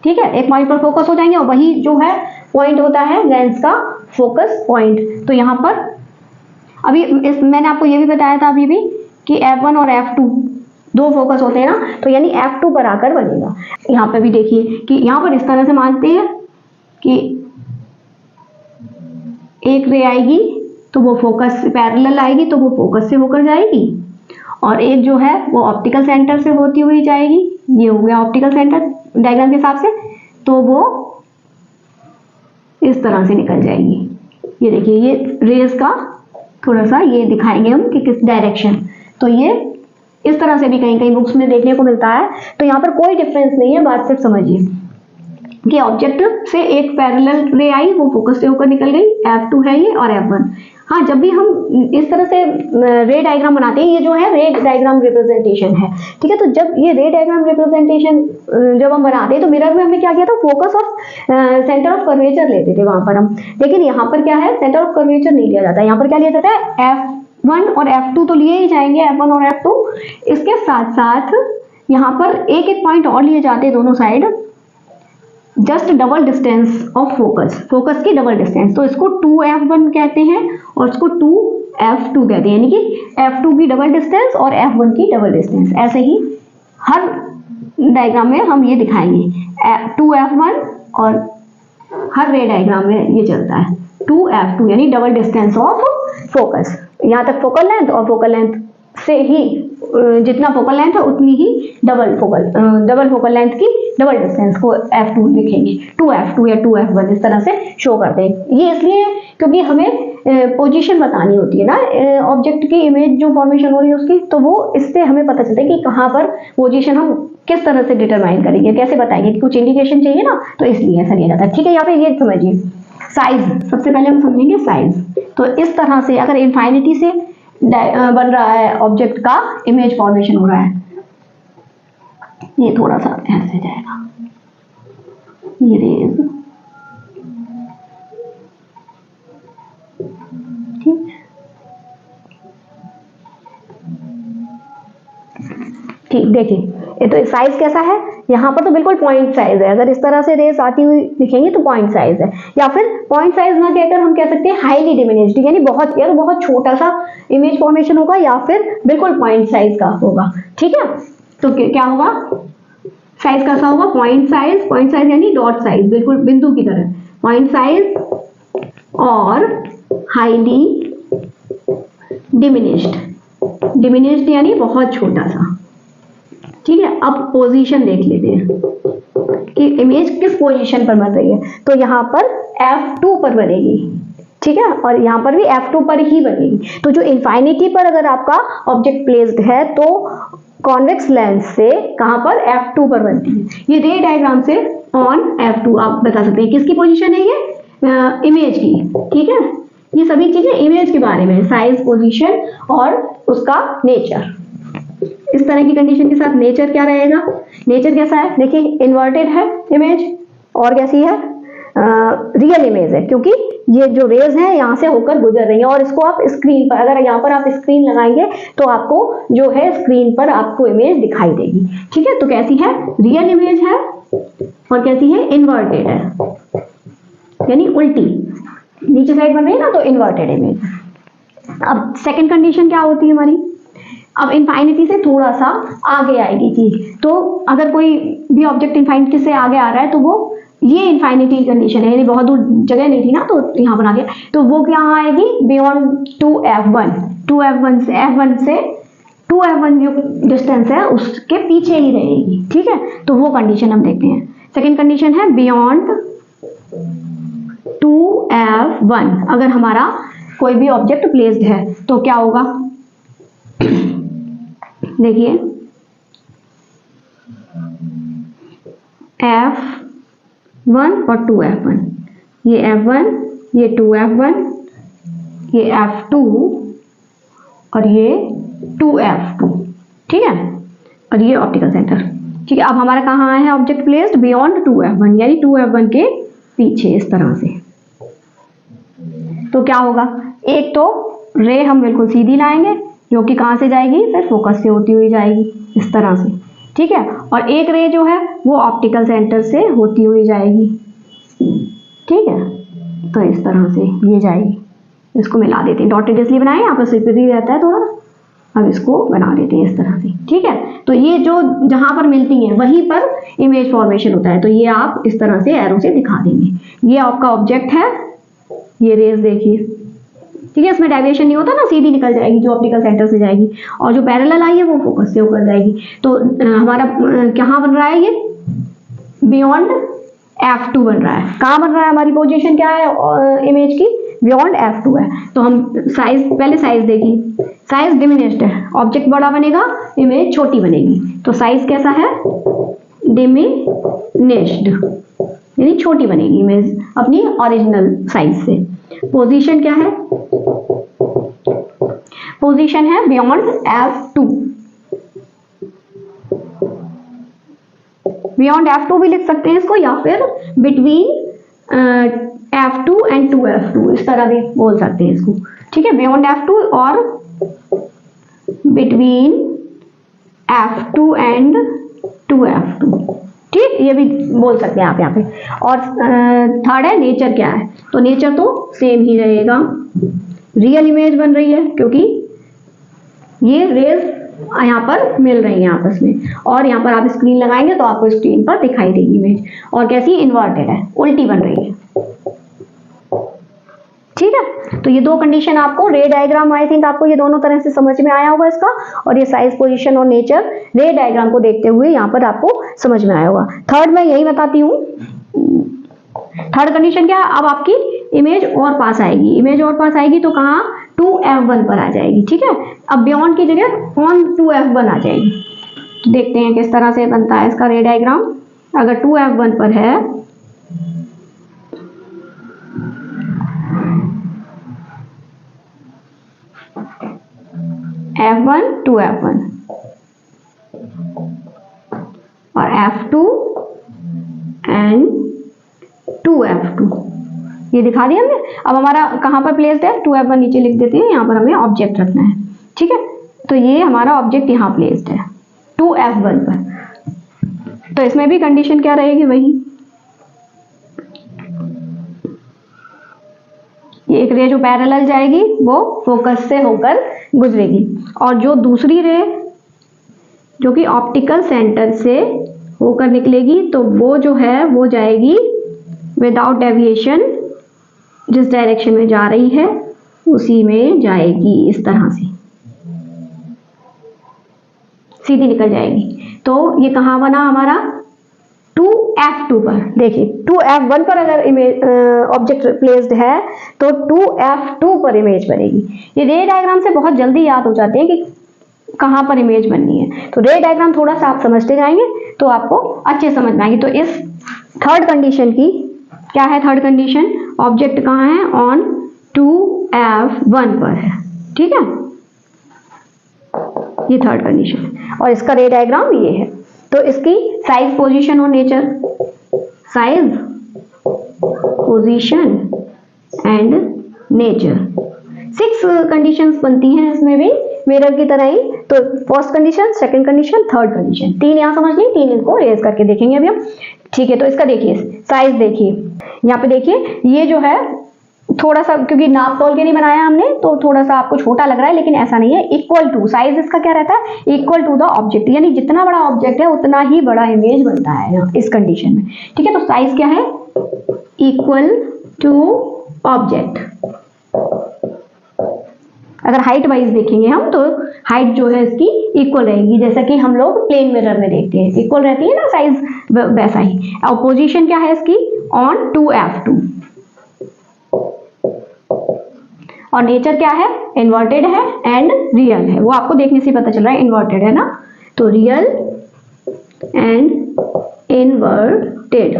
S1: ठीक है, एक पॉइंट पर फोकस हो जाएंगे और वही जो है पॉइंट होता है लेंस का फोकस पॉइंट। तो यहाँ पर अभी मैंने आपको ये भी बताया था अभी भी कि F1 और F2 दो फोकस होते हैं ना, तो यानी F2 पर आकर बनेगा। यहाँ पे भी देखिए कि यहाँ पर इस तरह से मानते हैं कि एक रे आएगी तो वो फोकस पैरेलल आएगी, तो वो फोकस से होकर जाएगी, और एक जो है वो ऑप्टिकल सेंटर से होती हुई जाएगी। ये हो गया ऑप्टिकल सेंटर डायग्राम के हिसाब से, तो वो इस तरह से निकल जाएगी। ये देखिए, ये रेज का थोड़ा सा ये दिखाएंगे हम कि किस डायरेक्शन, तो ये इस तरह से भी कहीं कहीं बुक्स में देखने को मिलता है। तो यहाँ पर कोई डिफरेंस नहीं है, बात सिर्फ समझिए कि ऑब्जेक्ट से एक पैरेलल रे आई, वो फोकस से होकर निकल गई, F2 है ये और F1। हाँ, जब भी हम इस तरह से रे डायग्राम बनाते हैं, ये जो है रे डायग्राम रिप्रेजेंटेशन है। ठीक है, तो जब ये रे डायग्राम रिप्रेजेंटेशन जब हम बनाते हैं तो मिरर में हमने क्या किया था, फोकस और सेंटर ऑफ कर्वेचर लेते थे वहां पर हम, लेकिन यहाँ पर क्या है, सेंटर ऑफ कर्वेचर नहीं लिया जाता। यहाँ पर क्या लिया जाता है, F1 और F2 तो लिए ही जाएंगे, F1 और F2। इसके साथ साथ यहाँ पर एक एक पॉइंट और लिए जाते हैं दोनों side, just double distance of focus, focus की डबल डिस्टेंस। तो इसको 2F1 कहते हैं और इसको 2F2 कहते हैं, यानी कि F2 की डबल डिस्टेंस और F1 की डबल डिस्टेंस। ऐसे ही हर डायग्राम में हम ये दिखाएंगे 2F1, और हर रे डायग्राम में ये चलता है 2F2, यानी डबल डिस्टेंस ऑफ फोकस। यहाँ तक फोकल लेंथ, और फोकल लेंथ से ही जितना फोकल लेंथ है उतनी ही डबल फोकल लेंथ की डबल डिस्टेंस को F2 लिखेंगे, 2F2 या 2F1 इस तरह से शो करते हैं। ये इसलिए क्योंकि हमें पोजीशन बतानी होती है ना ऑब्जेक्ट की, इमेज जो फॉर्मेशन हो रही है उसकी, तो वो इससे हमें पता चलता है कि कहाँ पर पोजीशन हम किस तरह से डिटरमाइन करेंगे, कैसे बताएंगे, कुछ इंडिकेशन चाहिए ना, तो इसलिए ऐसा लिया जाता है। ठीक है, यहाँ पे ये समझिए साइज, सबसे पहले हम समझेंगे साइज। तो इस तरह से अगर इनफाइनिटी से बन रहा है ऑब्जेक्ट का इमेज फॉर्मेशन हो रहा है, ये थोड़ा सा ऐसे जाएगा, ये रेज, ठीक, देखिए ये तो साइज कैसा है, यहाँ पर तो बिल्कुल पॉइंट साइज है, अगर इस तरह से रेस आती हुई दिखेंगी तो पॉइंट साइज है, या फिर पॉइंट साइज ना कहकर हम कह सकते हैं हाईली डिमिनिश्ड, यानी बहुत, या तो बहुत छोटा सा इमेज फॉर्मेशन होगा या फिर बिल्कुल पॉइंट साइज का होगा। ठीक है, तो क्या होगा, साइज कैसा होगा, पॉइंट साइज यानी डॉट साइज, बिल्कुल बिंदु की तरह, पॉइंट साइज और हाईली डिमिनिश्ड यानी बहुत छोटा सा। ठीक है, अब पोजीशन देख लेते हैं कि इमेज किस पोजीशन पर बन रही है, तो यहाँ पर F2 पर बनेगी। ठीक है, और यहाँ पर भी F2 पर ही बनेगी। तो जो इनफाइनिटी पर अगर आपका ऑब्जेक्ट प्लेस्ड है तो कॉन्वेक्स लेंस से कहाँ पर, F2 पर बनती है। ये रे डायग्राम से ऑन F2 आप बता सकते हैं किसकी पोजीशन है, ये इमेज की। ठीक है, ये सभी चीजें इमेज के बारे में, साइज, पोजीशन और उसका नेचर। इस तरह की कंडीशन के साथ नेचर क्या रहेगा, नेचर कैसा है, देखिए इन्वर्टेड है इमेज, और कैसी है, रियल इमेज है, क्योंकि ये जो रेज है यहाँ से होकर गुजर रही है, और इसको आप स्क्रीन पर, अगर यहाँ पर आप स्क्रीन लगाएंगे तो आपको जो है स्क्रीन पर आपको इमेज दिखाई देगी। ठीक है, तो कैसी है, रियल इमेज है, और कैसी है, इन्वर्टेड है, यानी उल्टी नीचे साइड बन रही है ना, तो इन्वर्टेड इमेज। अब सेकंड कंडीशन क्या होती है हमारी, अब इनफाइनिटी से थोड़ा सा आगे आएगी चीज, तो अगर कोई भी ऑब्जेक्ट इनफाइनिटी से आगे आ रहा है तो वो, ये इनफाइनिटी कंडीशन है, यानी बहुत दूर जगह नहीं थी ना, तो यहाँ पर आ गया, तो वो क्या आएगी, बियॉन्ड 2F1 से F1 से 2F1 जो डिस्टेंस है उसके पीछे ही रहेगी। ठीक है, तो वो कंडीशन हम देखते हैं। सेकेंड कंडीशन है बियॉन्ड 2F1, अगर हमारा कोई भी ऑब्जेक्ट प्लेस्ड है तो क्या होगा, देखिए F1 और 2F1, ये F1, ये 2F1, ये F2 और ये 2F2। ठीक है, और ये ऑप्टिकल सेंटर। ठीक है, अब हमारा कहाँ है ऑब्जेक्ट प्लेस्ड, बियॉन्ड 2F1, यानी 2F1 के पीछे इस तरह से। तो क्या होगा, एक तो रे हम बिल्कुल सीधी लाएंगे जो कि कहाँ से जाएगी, फिर फोकस से होती हुई जाएगी इस तरह से। ठीक है, और एक रे जो है वो ऑप्टिकल सेंटर से होती हुई जाएगी। ठीक है, तो इस तरह से ये जाएगी, इसको मिला देते हैं, डॉटेड इसलिए बनाए, यहाँ पर सिर्फ रहता है थोड़ा, अब इसको बना देते हैं इस तरह से। ठीक है, तो ये जो जहां पर मिलती हैं वहीं पर इमेज फॉर्मेशन होता है, तो ये आप इस तरह से एरो से दिखा देंगे। ये आपका ऑब्जेक्ट है, ये रेज देखिए। ठीक है, इसमें डेविएशन नहीं होता ना, सीधी निकल जाएगी जो ऑप्टिकल सेंटर से जाएगी, और जो पैरेलल आई है वो फोकस से होकर जाएगी। तो हमारा कहाँ बन रहा है, ये बियॉन्ड F2 बन रहा है। कहाँ बन रहा है, हमारी पोजीशन क्या है इमेज की, बियॉन्ड F2 है। तो हम साइज, पहले साइज देखिए, साइज डिमिनिश्ड है, ऑब्जेक्ट बड़ा बनेगा, इमेज छोटी बनेगी, तो साइज कैसा है, डिमिनिश्ड, यानी छोटी बनेगी इमेज अपनी ओरिजिनल साइज से। पोजीशन क्या है, पोजीशन है बियॉन्ड F2, बियॉन्ड F2 भी लिख सकते हैं इसको, या फिर बिटवीन F2 एंड 2F2 इस तरह भी बोल सकते हैं इसको। ठीक है, बियॉन्ड F2 और बिटवीन F2 एंड 2F2। ठीक, ये भी बोल सकते हैं आप यहाँ पे। और थर्ड है नेचर क्या है, तो नेचर तो सेम ही रहेगा, रियल इमेज बन रही है क्योंकि ये रेज यहाँ पर मिल रही है आपस में, और यहाँ पर आप स्क्रीन लगाएंगे तो आपको स्क्रीन पर दिखाई देगी इमेज, और कैसी, इन्वर्टेड है, उल्टी बन रही है। ठीक है। तो ये दो कंडीशन आपको रे डायग्राम, आई थिंक आपको ये दोनों तरह से समझ में आया होगा इसका, और ये साइज, पोजीशन और नेचर रे डायग्राम को देखते हुए यहाँ पर आपको समझ में आया होगा। थर्ड मैं यही बताती हूँ, थर्ड कंडीशन क्या है, अब आपकी इमेज और पास आएगी, इमेज और पास आएगी तो कहाँ 2F1 पर आ जाएगी, ठीक है। अब बियॉन्ड की जगह ऑन 2F1 आ जाएगी। तो देखते हैं किस तरह से बनता है इसका रे डायग्राम। अगर 2F1 पर है F1 2F1 और F2 एंड 2F2, ये दिखा दिया हमने। अब हमारा कहाँ पर प्लेस्ड है, 2F1 नीचे लिख देते हैं, यहाँ पर हमें ऑब्जेक्ट रखना है, ठीक है। तो ये हमारा ऑब्जेक्ट यहाँ प्लेस्ड है 2F1 पर। तो इसमें भी कंडीशन क्या रहेगी, वही ये एक रे जो पैरेलल जाएगी वो फोकस से होकर गुजरेगी, और जो दूसरी रे जो कि ऑप्टिकल सेंटर से होकर निकलेगी तो वो जो है वो जाएगी विदाउट डेविएशन, जिस डायरेक्शन में जा रही है उसी में जाएगी, इस तरह से सीधी निकल जाएगी। तो ये कहाँ बना हमारा 2F2 पर। देखिए 2F1 पर अगर इमेज ऑब्जेक्ट प्लेस्ड है तो 2F2 पर इमेज बनेगी। ये रे डायग्राम से बहुत जल्दी याद हो जाते हैं कि कहाँ पर इमेज बननी है। तो रे डायग्राम थोड़ा सा आप समझते जाएंगे तो आपको अच्छे समझ में आएगी। तो इस थर्ड कंडीशन की क्या है, थर्ड कंडीशन ऑब्जेक्ट कहाँ है, ऑन 2F1 पर है, ठीक है। ये थर्ड कंडीशन और इसका रे डायग्राम ये है। तो इसकी साइज, पोजीशन और nature, size, position and nature, 6 conditions बनती हैं इसमें भी मिरर की तरह ही। तो first condition, second condition, third condition, 3 यहाँ समझ ली, 3 इनको रेज करके देखेंगे अभी हम, ठीक है। तो इसका देखिए साइज, देखिए यहाँ पे देखिए ये जो है थोड़ा सा, क्योंकि नाप तोल के नहीं बनाया हमने तो थोड़ा सा आपको छोटा लग रहा है, लेकिन ऐसा नहीं है, इक्वल टू साइज इसका क्या रहता है, इक्वल टू द ऑब्जेक्ट, यानी जितना बड़ा ऑब्जेक्ट है उतना ही बड़ा इमेज बनता है यहाँ इस कंडीशन में, ठीक है। तो साइज क्या है, इक्वल टू ऑब्जेक्ट। अगर हाइट वाइज देखेंगे हम तो हाइट जो है इसकी इक्वल रहेगी, जैसा कि हम लोग प्लेन मिरर में देखते हैं, इक्वल रहती है ना साइज, वैसा ही। और पोजीशन क्या है इसकी, ऑन 2F2, और नेचर क्या है, इन्वर्टेड है एंड रियल है। वो आपको देखने से पता चल रहा है इन्वर्टेड है ना, तो रियल एंड इन्वर्टेड।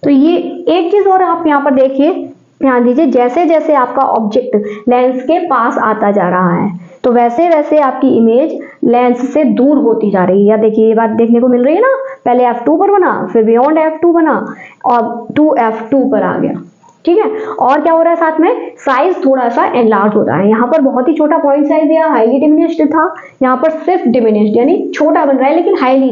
S1: तो ये एक चीज और आप यहाँ पर देखिए, ध्यान दीजिए, जैसे जैसे आपका ऑब्जेक्ट लेंस के पास आता जा रहा है तो वैसे वैसे आपकी इमेज लेंस से दूर होती जा रही है। या देखिए ये बात देखने को मिल रही है ना, पहले F2 पर बना, फिर बियॉन्ड F2 बना और 2F2 पर आ गया, ठीक है। और क्या हो रहा है साथ में, साइज थोड़ा सा एनलार्ज हो रहा है। यहाँ पर बहुत ही छोटा पॉइंट साइज दिया, हाईली डिमिनिश्ड था, यहाँ पर सिर्फ डिमिनिश्ड, यानी छोटा बन रहा है लेकिन हाईली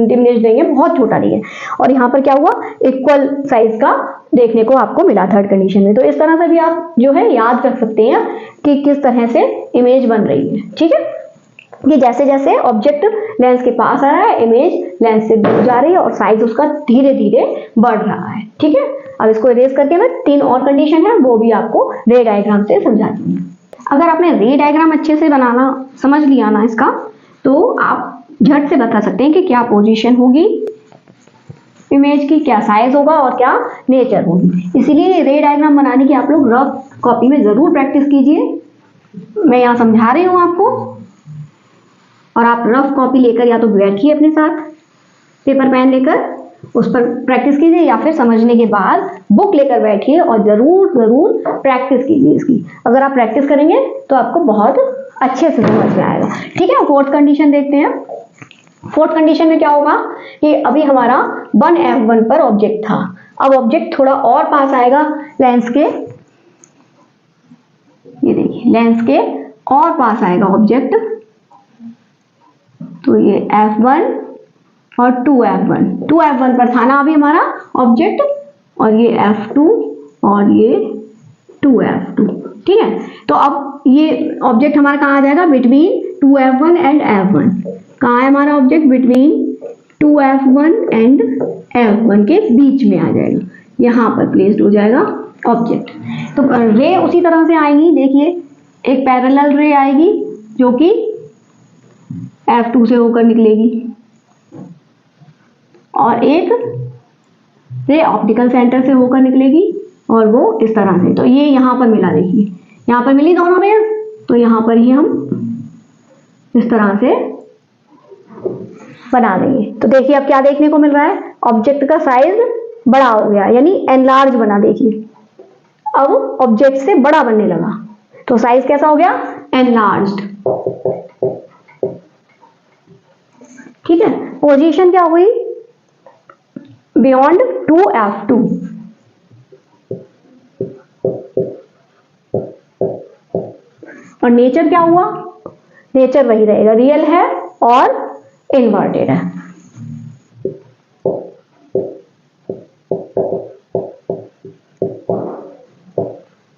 S1: डिमिनिश्ड नहीं है, बहुत छोटा नहीं है। और यहाँ पर क्या हुआ, इक्वल साइज का देखने को आपको मिला थर्ड कंडीशन में। तो इस तरह से भी आप जो है याद रख सकते हैं कि किस तरह से इमेज बन रही है, ठीक है। कि जैसे जैसे ऑब्जेक्ट लेंस के पास आ रहा है, इमेज लेंस से दूर जा रही है और साइज उसका धीरे धीरे बढ़ रहा है, ठीक है। अब इसको इरेज करके मैं 3 और कंडीशन है वो भी आपको रे डायग्राम से समझा दूंगी। अगर आपने रे डायग्राम अच्छे से बनाना समझ लिया ना इसका, तो आप झट से बता सकते हैं कि क्या पोजीशन होगी इमेज की, क्या साइज होगा और क्या नेचर होगी। इसीलिए रे डायग्राम बनाने की आप लोग रफ कॉपी में जरूर प्रैक्टिस कीजिए। मैं यहाँ समझा रही हूँ आपको, और आप रफ कॉपी लेकर या तो बैठिए अपने साथ, पेपर पेन लेकर उस पर प्रैक्टिस कीजिए, या फिर समझने के बाद बुक लेकर बैठिए और जरूर जरूर प्रैक्टिस कीजिए इसकी। अगर आप प्रैक्टिस करेंगे तो आपको बहुत अच्छे से समझ में आएगा, ठीक है। फोर्थ कंडीशन देखते हैं। फोर्थ कंडीशन में क्या होगा कि अभी हमारा 1F1 पर ऑब्जेक्ट था, अब ऑब्जेक्ट थोड़ा और पास आएगा लेंस के, ये देखिए लेंस के और पास आएगा ऑब्जेक्ट, तो ये F1 और 2F1 पर था ना अभी हमारा ऑब्जेक्ट, और ये F2 और ये 2F2, ठीक है। तो अब ये ऑब्जेक्ट हमारा कहाँ आ जाएगा, बिटवीन 2F1 एंड F1। कहाँ है हमारा object, between 2F1 and F1 के बीच में आ जाएगा, यहाँ पर प्लेस्ड हो जाएगा ऑब्जेक्ट। तो रे उसी तरह से आएंगी, देखिए एक पैरेलल रे आएगी जो कि F2 से होकर निकलेगी, और एक रे ऑप्टिकल सेंटर से होकर निकलेगी और वो इस तरह से। तो ये यहाँ पर मिला, देखिए यहाँ पर मिली दोनों रेज, तो यहाँ पर ही हम इस तरह से बना देंगे। तो देखिए अब क्या देखने को मिल रहा है, ऑब्जेक्ट का साइज बड़ा हो गया, यानी एनलार्ज बना। देखिए अब ऑब्जेक्ट से बड़ा बनने लगा, तो साइज कैसा हो गया, एनलार्ज्ड। ठीक है, पोजीशन क्या हुई, बियॉन्ड 2F2। और नेचर क्या हुआ, नेचर वही रहेगा, रियल है और इन्वर्टेड है।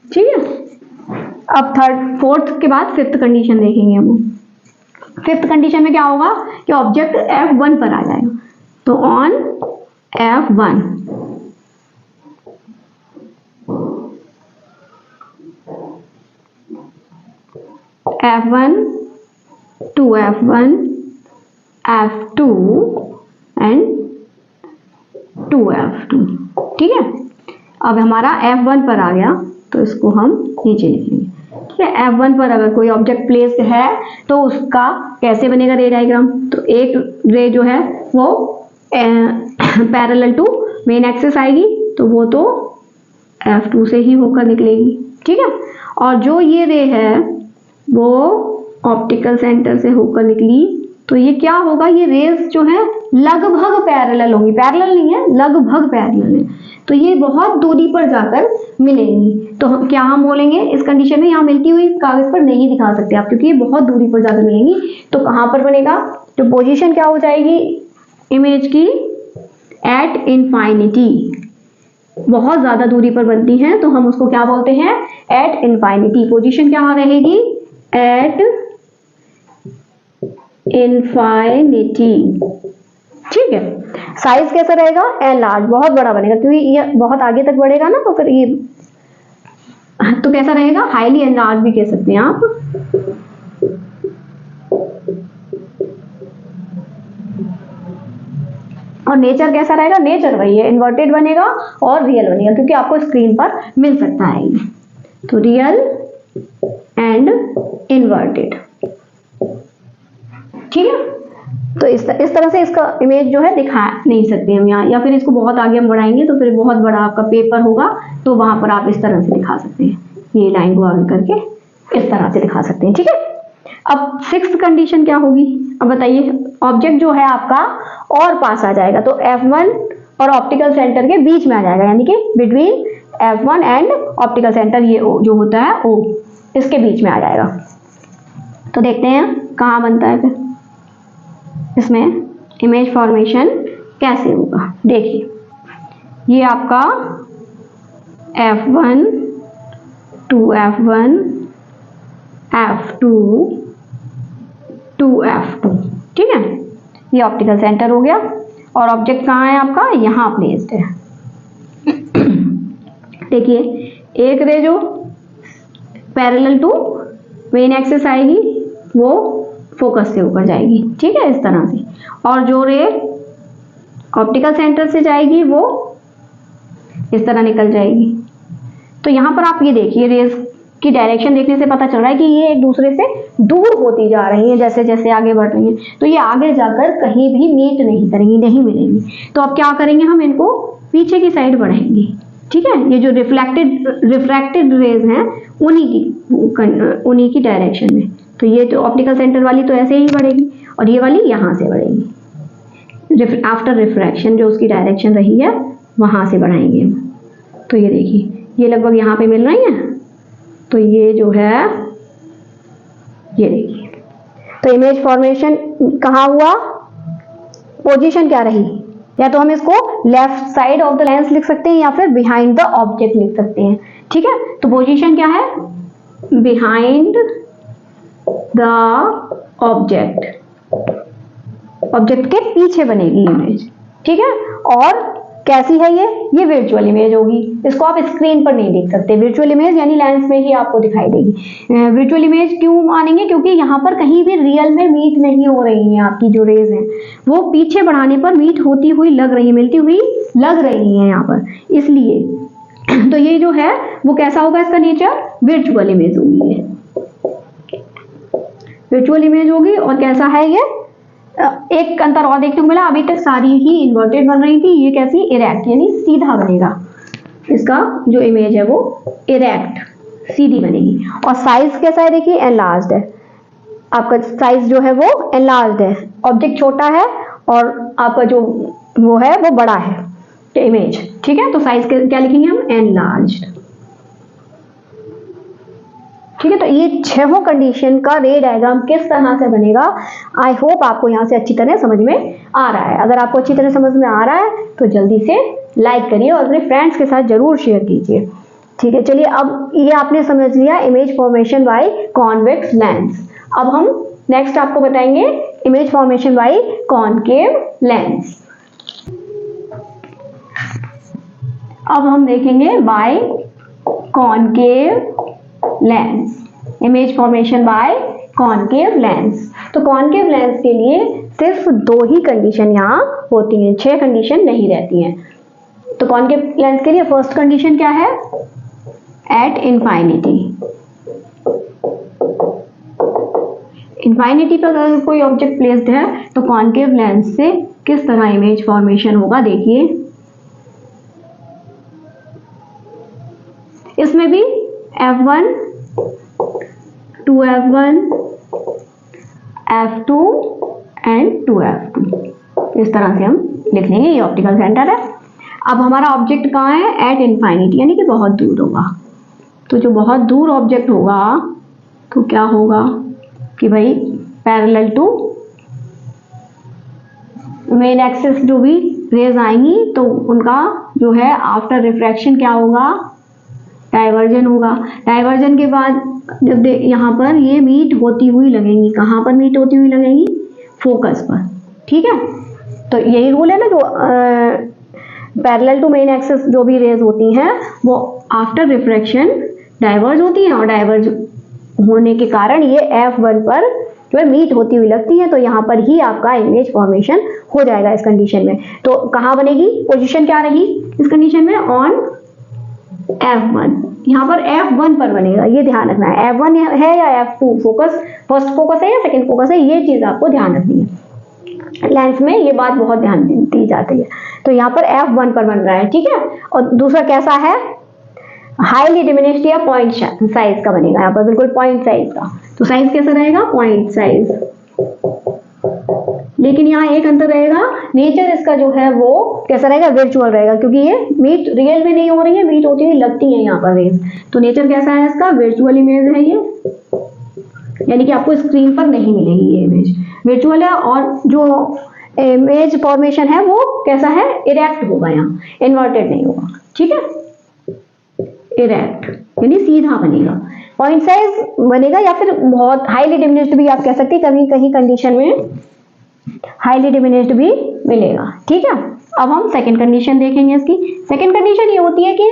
S1: ठीक है, अब थर्ड फोर्थ के बाद फिफ्थ कंडीशन देखेंगे हम। फिफ्थ कंडीशन में क्या होगा कि ऑब्जेक्ट F1 पर आ जाएगा। तो on F1 F1 2F1 F2 and 2F2। ठीक है, अब हमारा F1 पर आ गया, तो इसको हम नीचे लिखेंगे। ठीक है, F1 पर अगर कोई ऑब्जेक्ट प्लेस्ड है तो उसका कैसे बनेगा रे डायग्राम। तो एक रे जो है वो पैरेलल टू मेन एक्सिस आएगी, तो वो तो F2 से ही होकर निकलेगी। ठीक है, और जो ये रे है वो ऑप्टिकल सेंटर से होकर निकली, तो ये क्या होगा, ये रेज जो है लगभग पैरेलल होंगी, पैरेलल नहीं है, लगभग पैरेलल है, तो ये बहुत दूरी पर जाकर मिलेंगी। तो क्या हम बोलेंगे इस कंडीशन में, यहाँ मिलती हुई कागज पर नहीं दिखा सकते आप, क्योंकि ये बहुत दूरी पर जाकर मिलेंगी। तो कहाँ पर बनेगा, तो पोजीशन क्या हो जाएगी इमेज की, एट इनफाइनिटी, बहुत ज्यादा दूरी पर बनती हैं, तो हम उसको क्या बोलते हैं, एट इनफाइनिटी। पोजीशन क्या रहेगी, एट इनफाइनिटी। ठीक है, साइज कैसा रहेगा, एनलार्ज, बहुत बड़ा बनेगा, क्योंकि ये बहुत आगे तक बढ़ेगा ना, तो फिर ये तो कैसा रहेगा, हाईली एनलार्ज भी कह सकते हैं आप। और नेचर कैसा रहेगा, नेचर वही है, इन्वर्टेड बनेगा और रियल बनेगा, क्योंकि आपको स्क्रीन पर मिल सकता है ये। तो रियल एंड इन्वर्टेड। ठीक है, तो इस तरह से इसका इमेज जो है दिखा नहीं सकते हम यहाँ, या फिर इसको बहुत आगे हम बढ़ाएंगे तो फिर बहुत बड़ा आपका पेपर होगा, तो वहां पर आप इस तरह से दिखा सकते हैं, ये लाइन को आगे करके इस तरह से दिखा सकते हैं। ठीक है, अब सिक्स्थ कंडीशन क्या होगी, अब बताइए, ऑब्जेक्ट जो है आपका और पास आ जाएगा, तो F1 और ऑप्टिकल सेंटर के बीच में आ जाएगा, यानी कि between F1 and optical centre, ये जो होता है O, इसके बीच में आ जाएगा। तो देखते हैं कहाँ बनता है फिर इसमें इमेज फॉर्मेशन कैसे होगा। देखिए ये आपका F1 2F1 F2 2F2। ठीक है, ये ऑप्टिकल सेंटर हो गया, और ऑब्जेक्ट कहाँ है आपका, यहाँ प्लेस्ड है। देखिए एक रे जो पैरेलल टू मेन एक्सिस आएगी वो फोकस से ऊपर जाएगी। ठीक है, इस तरह से, और जो रे ऑप्टिकल सेंटर से जाएगी वो इस तरह निकल जाएगी। तो यहाँ पर आप ये देखिए, रेज की डायरेक्शन देखने से पता चल रहा है कि ये एक दूसरे से दूर होती जा रही है, जैसे जैसे आगे बढ़ रही है, तो ये आगे जाकर कहीं भी मीट नहीं करेंगी, नहीं मिलेंगी। तो अब क्या करेंगे, हम इनको पीछे की साइड बढ़ाएंगे। ठीक है, ये जो रिफ्रैक्टेड रेज हैं उन्हीं की डायरेक्शन में। तो ये तो ऑप्टिकल सेंटर वाली तो ऐसे ही बढ़ेगी, और ये वाली यहाँ से बढ़ेगी, आफ्टर रिफ्रैक्शन जो उसकी डायरेक्शन रही है वहां से बढ़ाएंगे हम। तो ये देखिए ये लगभग यहाँ पे मिल रही है, तो ये जो है ये देखिए, तो इमेज फॉर्मेशन कहाँ हुआ, पोजीशन क्या रही, या तो हम इसको left side of the lens लिख सकते हैं या फिर बिहाइंड द ऑब्जेक्ट लिख सकते हैं। ठीक है, तो पोजीशन क्या है, बिहाइंड द ऑब्जेक्ट, ऑब्जेक्ट के पीछे बनेगी इमेज। ठीक है, और कैसी है ये वर्चुअल इमेज होगी। इसको आप स्क्रीन पर नहीं देख सकते, वर्चुअल इमेज यानी लेंस में ही आपको दिखाई देगी। वर्चुअल इमेज क्यों मानेंगे, क्योंकि यहाँ पर कहीं भी रियल में मीट नहीं हो रही है, आपकी जो रेज है वो पीछे बढ़ाने पर मीट होती हुई लग रही है, मिलती हुई लग रही है यहाँ पर, इसलिए तो ये जो है वो कैसा होगा, इसका नेचर वर्चुअल इमेज होगी, ये वर्चुअल इमेज होगी। और कैसा है ये, एक अंतर और देखने को मिला, अभी तक सारी ही इन्वर्टेड बन रही थी, ये कैसी इरेक्ट यानी सीधा बनेगा, इसका जो इमेज है वो इरेक्ट सीधी बनेगी। और साइज कैसा है देखिए, एनलार्ज्ड है, आपका साइज जो है वो एनलार्ज्ड है, ऑब्जेक्ट छोटा है और आपका जो वो है वो बड़ा है इमेज, ठीक है। तो साइज क्या लिखेंगे हम, एनलार्ज्ड, ठीक है। तो ये 6 कंडीशन का रे डायग्राम किस तरह से बनेगा, आई होप आपको यहाँ से अच्छी तरह समझ में आ रहा है। अगर आपको अच्छी तरह समझ में आ रहा है तो जल्दी से लाइक करिए और अपने फ्रेंड्स के साथ जरूर शेयर कीजिए, ठीक है। चलिए, अब ये आपने समझ लिया image formation by convex lens. अब हम नेक्स्ट आपको बताएंगे image formation by concave lens. अब हम देखेंगे by concave lens, image formation by concave lens. तो कॉनकेव लेंस के लिए सिर्फ 2 ही कंडीशन यहाँ होती हैं, 6 कंडीशन नहीं रहती हैं। तो कॉनकेव लेंस के लिए फर्स्ट कंडीशन क्या है, एट इनफाइनिटी, इनफाइनिटी पर अगर कोई ऑब्जेक्ट प्लेस्ड है तो कॉनकेव लेंस से किस तरह इमेज फॉर्मेशन होगा, देखिए इसमें भी F1, 2F1, F2 and 2F2 इस तरह से हम लिख लेंगे, ये ऑप्टिकल सेंटर है। अब हमारा ऑब्जेक्ट कहाँ है, एट इनफाइनिटी यानी कि बहुत दूर होगा। तो जो बहुत दूर ऑब्जेक्ट होगा तो क्या होगा कि भाई पैरेलल टू मेन एक्सिस जो भी रेज आएंगी तो उनका जो है आफ्टर रिफ्रैक्शन क्या होगा, डाइवर्जन होगा। डाइवर्जन के बाद जब यहाँ पर ये मीट होती हुई लगेंगी, कहाँ पर मीट होती हुई लगेंगी, फोकस पर, ठीक है। तो यही रूल है ना, जो पैरेलल टू मेन एक्सिस जो भी रेज होती हैं वो आफ्टर रिफ्रैक्शन डाइवर्ज होती हैं और डाइवर्ज होने के कारण ये F1 पर जो है मीट होती हुई लगती है। तो यहाँ पर ही आपका इमेज फॉर्मेशन हो जाएगा इस कंडीशन में। तो कहाँ बनेगी, पोजीशन क्या रही इस कंडीशन में, ऑन F1, यहाँ पर F1 पर बनेगा, ये ध्यान रखना है। F1 है या F2 फोकस, फर्स्ट फोकस है या सेकंड फोकस है, ये चीज आपको ध्यान रखनी है। लेंस में ये बात बहुत ध्यान दी जाती है। तो यहाँ पर F1 पर बन रहा है, ठीक है। और दूसरा कैसा है, हाईली डिमिनिश्ड या पॉइंट साइज का बनेगा, यहाँ पर बिल्कुल पॉइंट साइज का। तो साइज कैसा रहेगा, पॉइंट साइज। लेकिन यहाँ एक अंतर रहेगा, नेचर इसका जो है वो कैसा रहेगा, वर्चुअल रहेगा, क्योंकि ये मीट रियल में नहीं हो रही है, मीट होती हुई लगती है यहाँ पर रेज। तो नेचर कैसा है इसका, वर्चुअल इमेज है ये, यानी कि आपको स्क्रीन पर नहीं मिलेगी ये इमेज, वर्चुअल है। और जो इमेज फॉर्मेशन है वो कैसा है, इरेक्ट होगा, यहाँ इन्वर्टेड नहीं होगा, ठीक है, इरेक्ट यानी सीधा बनेगा। पॉइंट साइज बनेगा या फिर बहुत हाईली डिमिनिश्ड भी आप कह सकते हैं, कहीं कहीं कंडीशन में हाईली डिमिनिश्ड भी मिलेगा, ठीक है। अब हम सेकंड कंडीशन देखेंगे इसकी। सेकंड कंडीशन ये होती है कि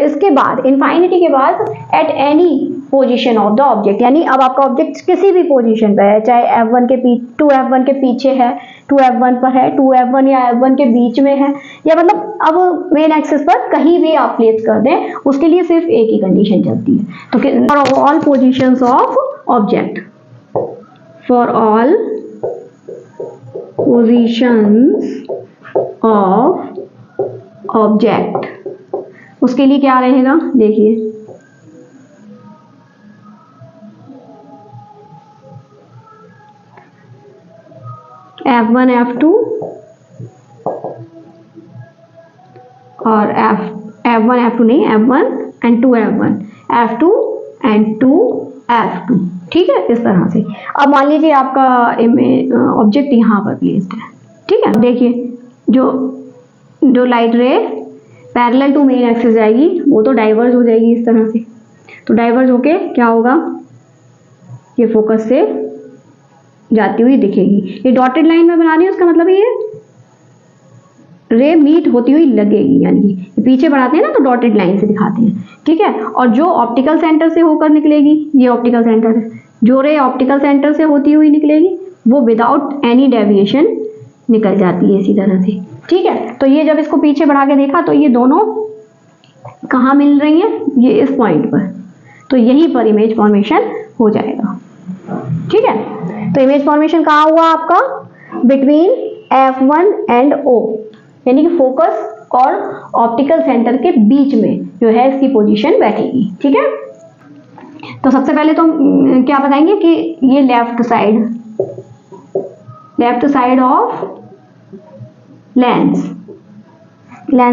S1: इसके बाद इनफाइनिटी के बाद at any position of the object, यानी अब आपका ऑब्जेक्ट किसी भी पोजीशन पे है, चाहे F1 के 2F1 के पीछे है, 2F1 पर है, 2F1 या F1 के बीच में है, या मतलब अब मेन एक्सिस पर कहीं भी आप प्लेस कर दें, उसके लिए सिर्फ एक ही कंडीशन चलती है। तो for all positions of object, for all positions of object, उसके लिए क्या रहेगा, देखिए F1 F2 और F1 F2 नहीं, F1 and 2F1, F2 and 2F2, ठीक है, इस तरह से। अब मान लीजिए आपका ऑब्जेक्ट यहाँ पर प्लेस्ड है, ठीक है। देखिए जो light ray parallel to main axis जाएगी वो तो डाइवर्ज हो जाएगी इस तरह से। तो डाइवर्ज होके क्या होगा, ये फोकस से जाती हुई दिखेगी। ये डॉटेड लाइन में बना रही है, उसका मतलब ये रे मीट होती हुई लगेगी, यानी पीछे बढ़ाते हैं ना तो डॉटेड लाइन से दिखाते हैं, ठीक है। और जो ऑप्टिकल सेंटर से होकर निकलेगी, ये ऑप्टिकल सेंटर है, जो रे ऑप्टिकल सेंटर से होती हुई निकलेगी वो विदाउट एनी डेविएशन निकल जाती है इसी तरह से, ठीक है। तो ये जब इसको पीछे बढ़ा के देखा तो ये दोनों कहाँ मिल रही हैं, ये इस पॉइंट पर, तो यहीं पर इमेज फॉर्मेशन हो जाएगा, ठीक है। तो इमेज फॉर्मेशन कहाँ हुआ आपका, बिटवीन F1 एंड O, यानी कि फोकस और ऑप्टिकल सेंटर के बीच में जो है इसकी पोजीशन बैठेगी, ठीक है। तो सबसे पहले तो क्या बताएंगे कि ये लेफ्ट साइड ऑफ लेंस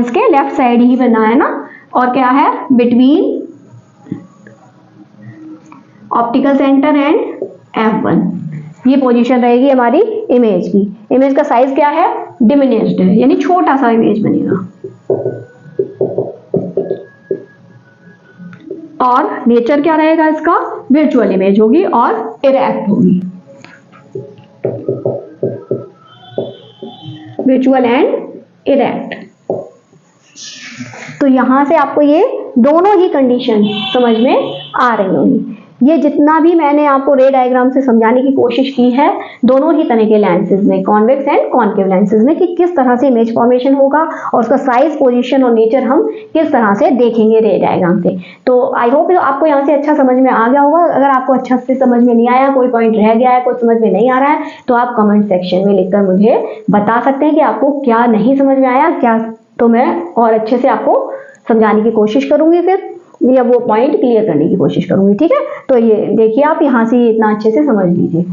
S1: के लेफ्ट साइड ही बना है ना, और क्या है, between optical centre and F1, ये पोजीशन रहेगी हमारी इमेज की। इमेज का साइज क्या है, डिमिनिश्ड है, यानी छोटा सा इमेज बनेगा, और नेचर क्या रहेगा इसका, वर्चुअल इमेज होगी और इरेक्ट होगी, वर्चुअल एंड इरेक्ट। तो यहां से आपको ये दोनों ही कंडीशन समझ में आ रही होंगी। ये जितना भी मैंने आपको रे डायग्राम से समझाने की कोशिश की है दोनों ही तरह के लेंसेज में, कॉन्वेक्स एंड कॉनकेव लेंसेज में, कि किस तरह से इमेज फॉर्मेशन होगा और उसका साइज, पोजीशन और नेचर हम किस तरह से देखेंगे रे डायग्राम से। तो आई होप आपको यहाँ से अच्छा समझ में आ गया होगा। अगर आपको अच्छा से समझ में नहीं आया, कोई पॉइंट रह गया है, कोई समझ में नहीं आ रहा है, तो आप कमेंट सेक्शन में लिखकर मुझे बता सकते हैं कि आपको क्या नहीं समझ में आया, क्या, तो मैं और अच्छे से आपको समझाने की कोशिश करूंगी फिर, या वो पॉइंट क्लियर करने की कोशिश करूंगी, ठीक है। तो ये देखिए आप यहाँ से इतना अच्छे से समझ लीजिए।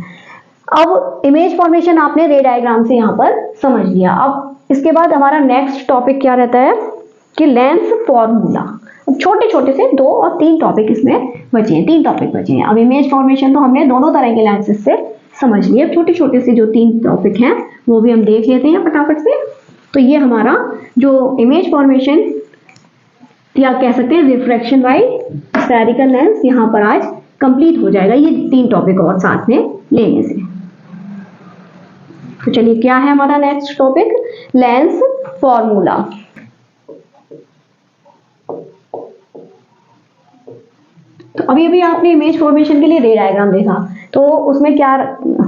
S1: अब इमेज फॉर्मेशन आपने रे डायग्राम से यहाँ पर समझ लिया। अब इसके बाद हमारा नेक्स्ट टॉपिक क्या रहता है कि लेंस फॉर्मूला। छोटे छोटे से 2 और 3 टॉपिक इसमें बचे हैं, 3 टॉपिक बचे हैं। अब इमेज फॉर्मेशन तो हमने दोनों तरह के लेंसेज से समझ लिए, छोटे छोटे से जो 3 टॉपिक हैं वो भी हम देख लेते हैं फटाफट से। तो ये हमारा जो इमेज फॉर्मेशन या कह सकते हैं रिफ्रैक्शन बाय स्फेरिकल लेंस यहाँ पर आज कंप्लीट हो जाएगा, ये 3 टॉपिक और साथ में लेने से। तो चलिए क्या है हमारा नेक्स्ट टॉपिक, लेंस फॉर्मूला। तो अभी आपने इमेज फॉर्मेशन के लिए रे डायग्राम देखा, तो उसमें क्या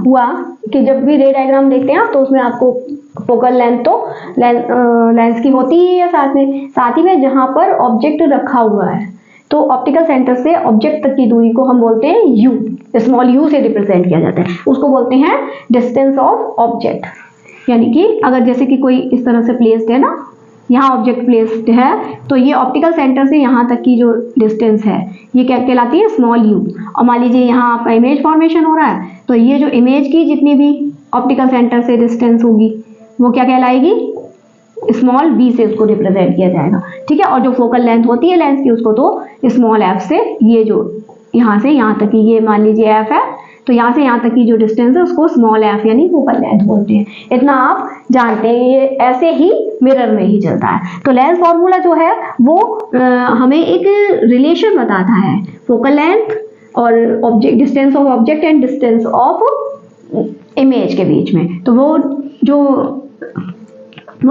S1: हुआ कि जब भी रे डायग्राम देखते हैं तो उसमें आपको फोकल लेंथ तो लेंस की होती ही है, साथ ही में जहां पर ऑब्जेक्ट रखा हुआ है, तो ऑप्टिकल सेंटर से ऑब्जेक्ट तक की दूरी को हम बोलते हैं यू, स्मॉल यू से रिप्रेजेंट किया जाता है, उसको बोलते हैं डिस्टेंस ऑफ ऑब्जेक्ट। यानी कि अगर जैसे कि कोई इस तरह से प्लेस्ड है ना, यहाँ ऑब्जेक्ट प्लेस्ड है, तो ये ऑप्टिकल सेंटर से यहाँ तक की जो डिस्टेंस है ये क्या कहलाती है, स्मॉल यू। और मान लीजिए यहाँ आपका इमेज फॉर्मेशन हो रहा है, तो ये जो इमेज की जितनी भी ऑप्टिकल सेंटर से डिस्टेंस होगी वो क्या कहलाएगी, स्मॉल v से उसको रिप्रेजेंट किया जाएगा, ठीक है। और जो फोकल लेंथ होती है लेंस की उसको तो स्मॉल f से, ये जो यहाँ से यहाँ तक की, ये मान लीजिए f है, तो यहाँ से यहाँ तक की जो डिस्टेंस है उसको स्मॉल f यानी फोकल लेंथ बोलते हैं। इतना आप जानते हैं, ये ऐसे ही मिरर में ही चलता है। तो लेंस फॉर्मूला जो है वो हमें एक रिलेशन बताता है फोकल लेंथ और object, distance of object and distance of image के बीच में। तो वो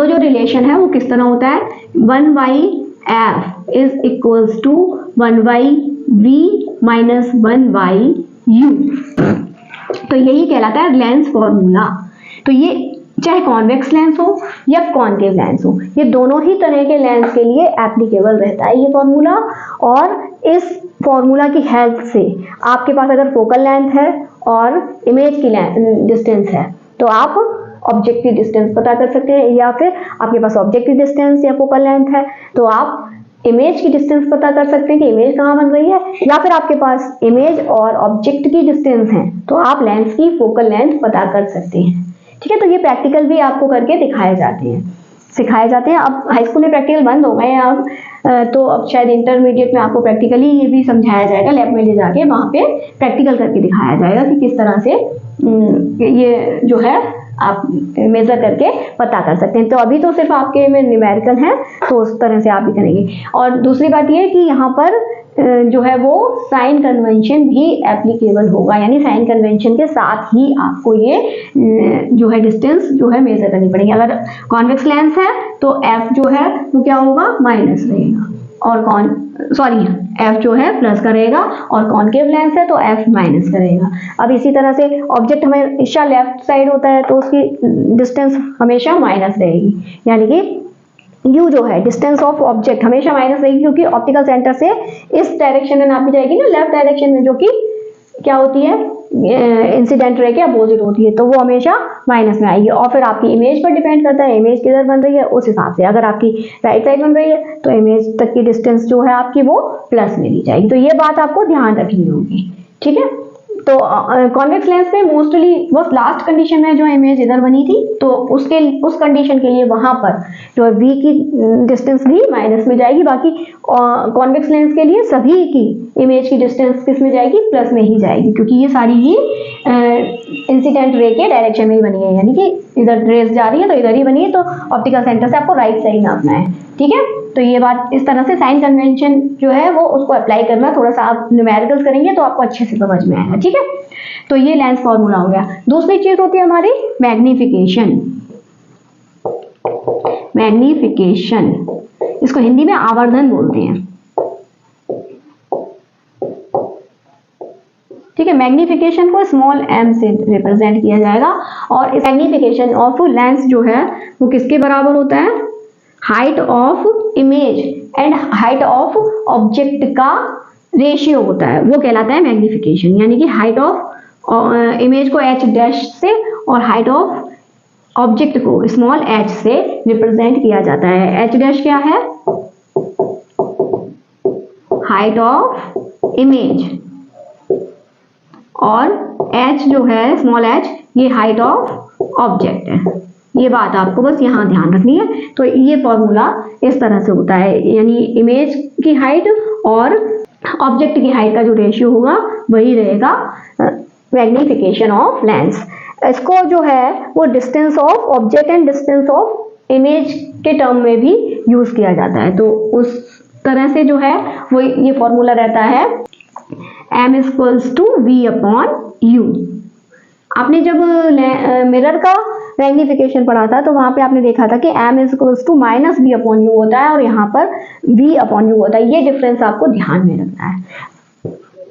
S1: जो रिलेशन है वो किस तरह होता है, 1/f is equals to 1/v minus 1/u। तो यही कहलाता है लेंस फॉर्मूला। तो ये चाहे कॉन्वेक्स लेंस हो या कॉनकेव लेंस हो, ये दोनों ही तरह के लेंस के लिए एप्लीकेबल रहता है ये फॉर्मूला। और इस फॉर्मूला की हेल्प से आपके पास अगर फोकल लेंथ है और इमेज की डिस्टेंस है तो आप ऑब्जेक्ट की डिस्टेंस पता कर सकते हैं, या फिर आपके पास ऑब्जेक्ट की डिस्टेंस या फोकल लेंथ है तो आप इमेज की डिस्टेंस पता कर सकते हैं कि इमेज कहाँ बन रही है, या फिर आपके पास इमेज और ऑब्जेक्ट की डिस्टेंस है तो आप लेंस की फोकल लेंथ पता कर सकते हैं, ठीक है। तो ये प्रैक्टिकल भी आपको करके सिखाए जाते हैं। अब हाई स्कूल में प्रैक्टिकल बंद हो गए हैं अब, तो अब शायद इंटरमीडिएट में आपको प्रैक्टिकली ये भी समझाया जाएगा, लैब में ले जाके वहाँ पे प्रैक्टिकल करके दिखाया जाएगा कि किस तरह से ये जो है आप मेजर करके पता कर सकते हैं। तो अभी तो सिर्फ आपके में न्यूमेरिकल है, तो उस तरह से आप भी करेंगे। और दूसरी बात ये कि यहाँ पर जो है वो साइन कन्वेंशन भी एप्लीकेबल होगा, यानी साइन कन्वेंशन के साथ ही आपको ये जो है डिस्टेंस जो है मेजर करनी पड़ेगी। अगर कॉन्वेक्स लेंस है तो एफ जो है वो क्या होगा, माइनस रहेगा, और एफ जो है प्लस का रहेगा, और कॉनकेव लेंस है तो एफ माइनस का रहेगा। अब इसी तरह से ऑब्जेक्ट हमेशा लेफ्ट साइड होता है तो उसकी डिस्टेंस हमेशा माइनस रहेगी, यानी कि यू जो है डिस्टेंस ऑफ ऑब्जेक्ट हमेशा माइनस रहेगी, क्योंकि ऑप्टिकल सेंटर से इस डायरेक्शन में नापी जाएगी ना, लेफ्ट डायरेक्शन में, जो कि क्या होती है, इंसिडेंट रे के अपोजिट होती है, तो वो हमेशा माइनस में आएगी। और फिर आपकी इमेज पर डिपेंड करता है, इमेज किधर बन रही है उस हिसाब से। अगर आपकी राइट साइड बन रही है तो इमेज तक की डिस्टेंस जो है आपकी वो प्लस में ली जाएगी। तो ये बात आपको ध्यान रखनी होगी, ठीक है। तो कॉन्वेक्स लेंस में मोस्टली वो लास्ट कंडीशन में जो इमेज इधर बनी थी, तो उस कंडीशन के लिए वहां पर जो v की डिस्टेंस भी माइनस में जाएगी। बाकी कॉन्वेक्स लेंस के लिए सभी की इमेज की डिस्टेंस किस में जाएगी, प्लस में ही जाएगी, क्योंकि ये सारी ही इंसिडेंट रे के डायरेक्शन में ही बनी है, यानी कि इधर रेस जा रही है तो इधर ही बनी है, तो ऑप्टिकल सेंटर से आपको राइट साइड नापना है, ठीक है। तो ये बात इस तरह से साइन कन्वेंशन जो है वो उसको अप्लाई करना, थोड़ा सा आप न्यूमेरिकल्स करेंगे तो आपको अच्छे से समझ में आएगा, ठीक है। तो ये लेंस फॉर्मूला हो गया। दूसरी चीज होती है हमारी मैग्निफिकेशन। मैग्निफिकेशन, इसको हिंदी में आवर्धन बोलते हैं, ठीक है। मैग्निफिकेशन को स्मॉल m से रिप्रेजेंट किया जाएगा, और इस मैग्निफिकेशन ऑफ लेंस जो है वो किसके बराबर होता है, height of image and height of object का रेशियो होता है, वो कहलाता है मैग्निफिकेशन। यानी कि हाइट ऑफ इमेज को h डैश से और हाइट ऑफ ऑब्जेक्ट को स्मॉल h से रिप्रेजेंट किया जाता है। h डैश क्या है, हाइट ऑफ इमेज, और h जो है स्मॉल h ये हाइट ऑफ ऑब्जेक्ट है। ये बात आपको बस यहाँ ध्यान रखनी है। तो ये फॉर्मूला इस तरह से होता है, यानी इमेज की हाइट और ऑब्जेक्ट की हाइट का जो रेशियो होगा वही रहेगा मैग्निफिकेशन ऑफ लेंस। इसको जो है वो distance of object and distance of image के टर्म में भी यूज किया जाता है। तो उस तरह से जो है वो ये फॉर्मूला रहता है m equals to v upon u। आपने जब मिरर का मैग्निफिकेशन पढ़ा था तो वहां पे आपने देखा था कि m equals to minus v upon u होता है, और यहाँ पर v अपॉन u होता है। ये डिफरेंस आपको ध्यान में रखना है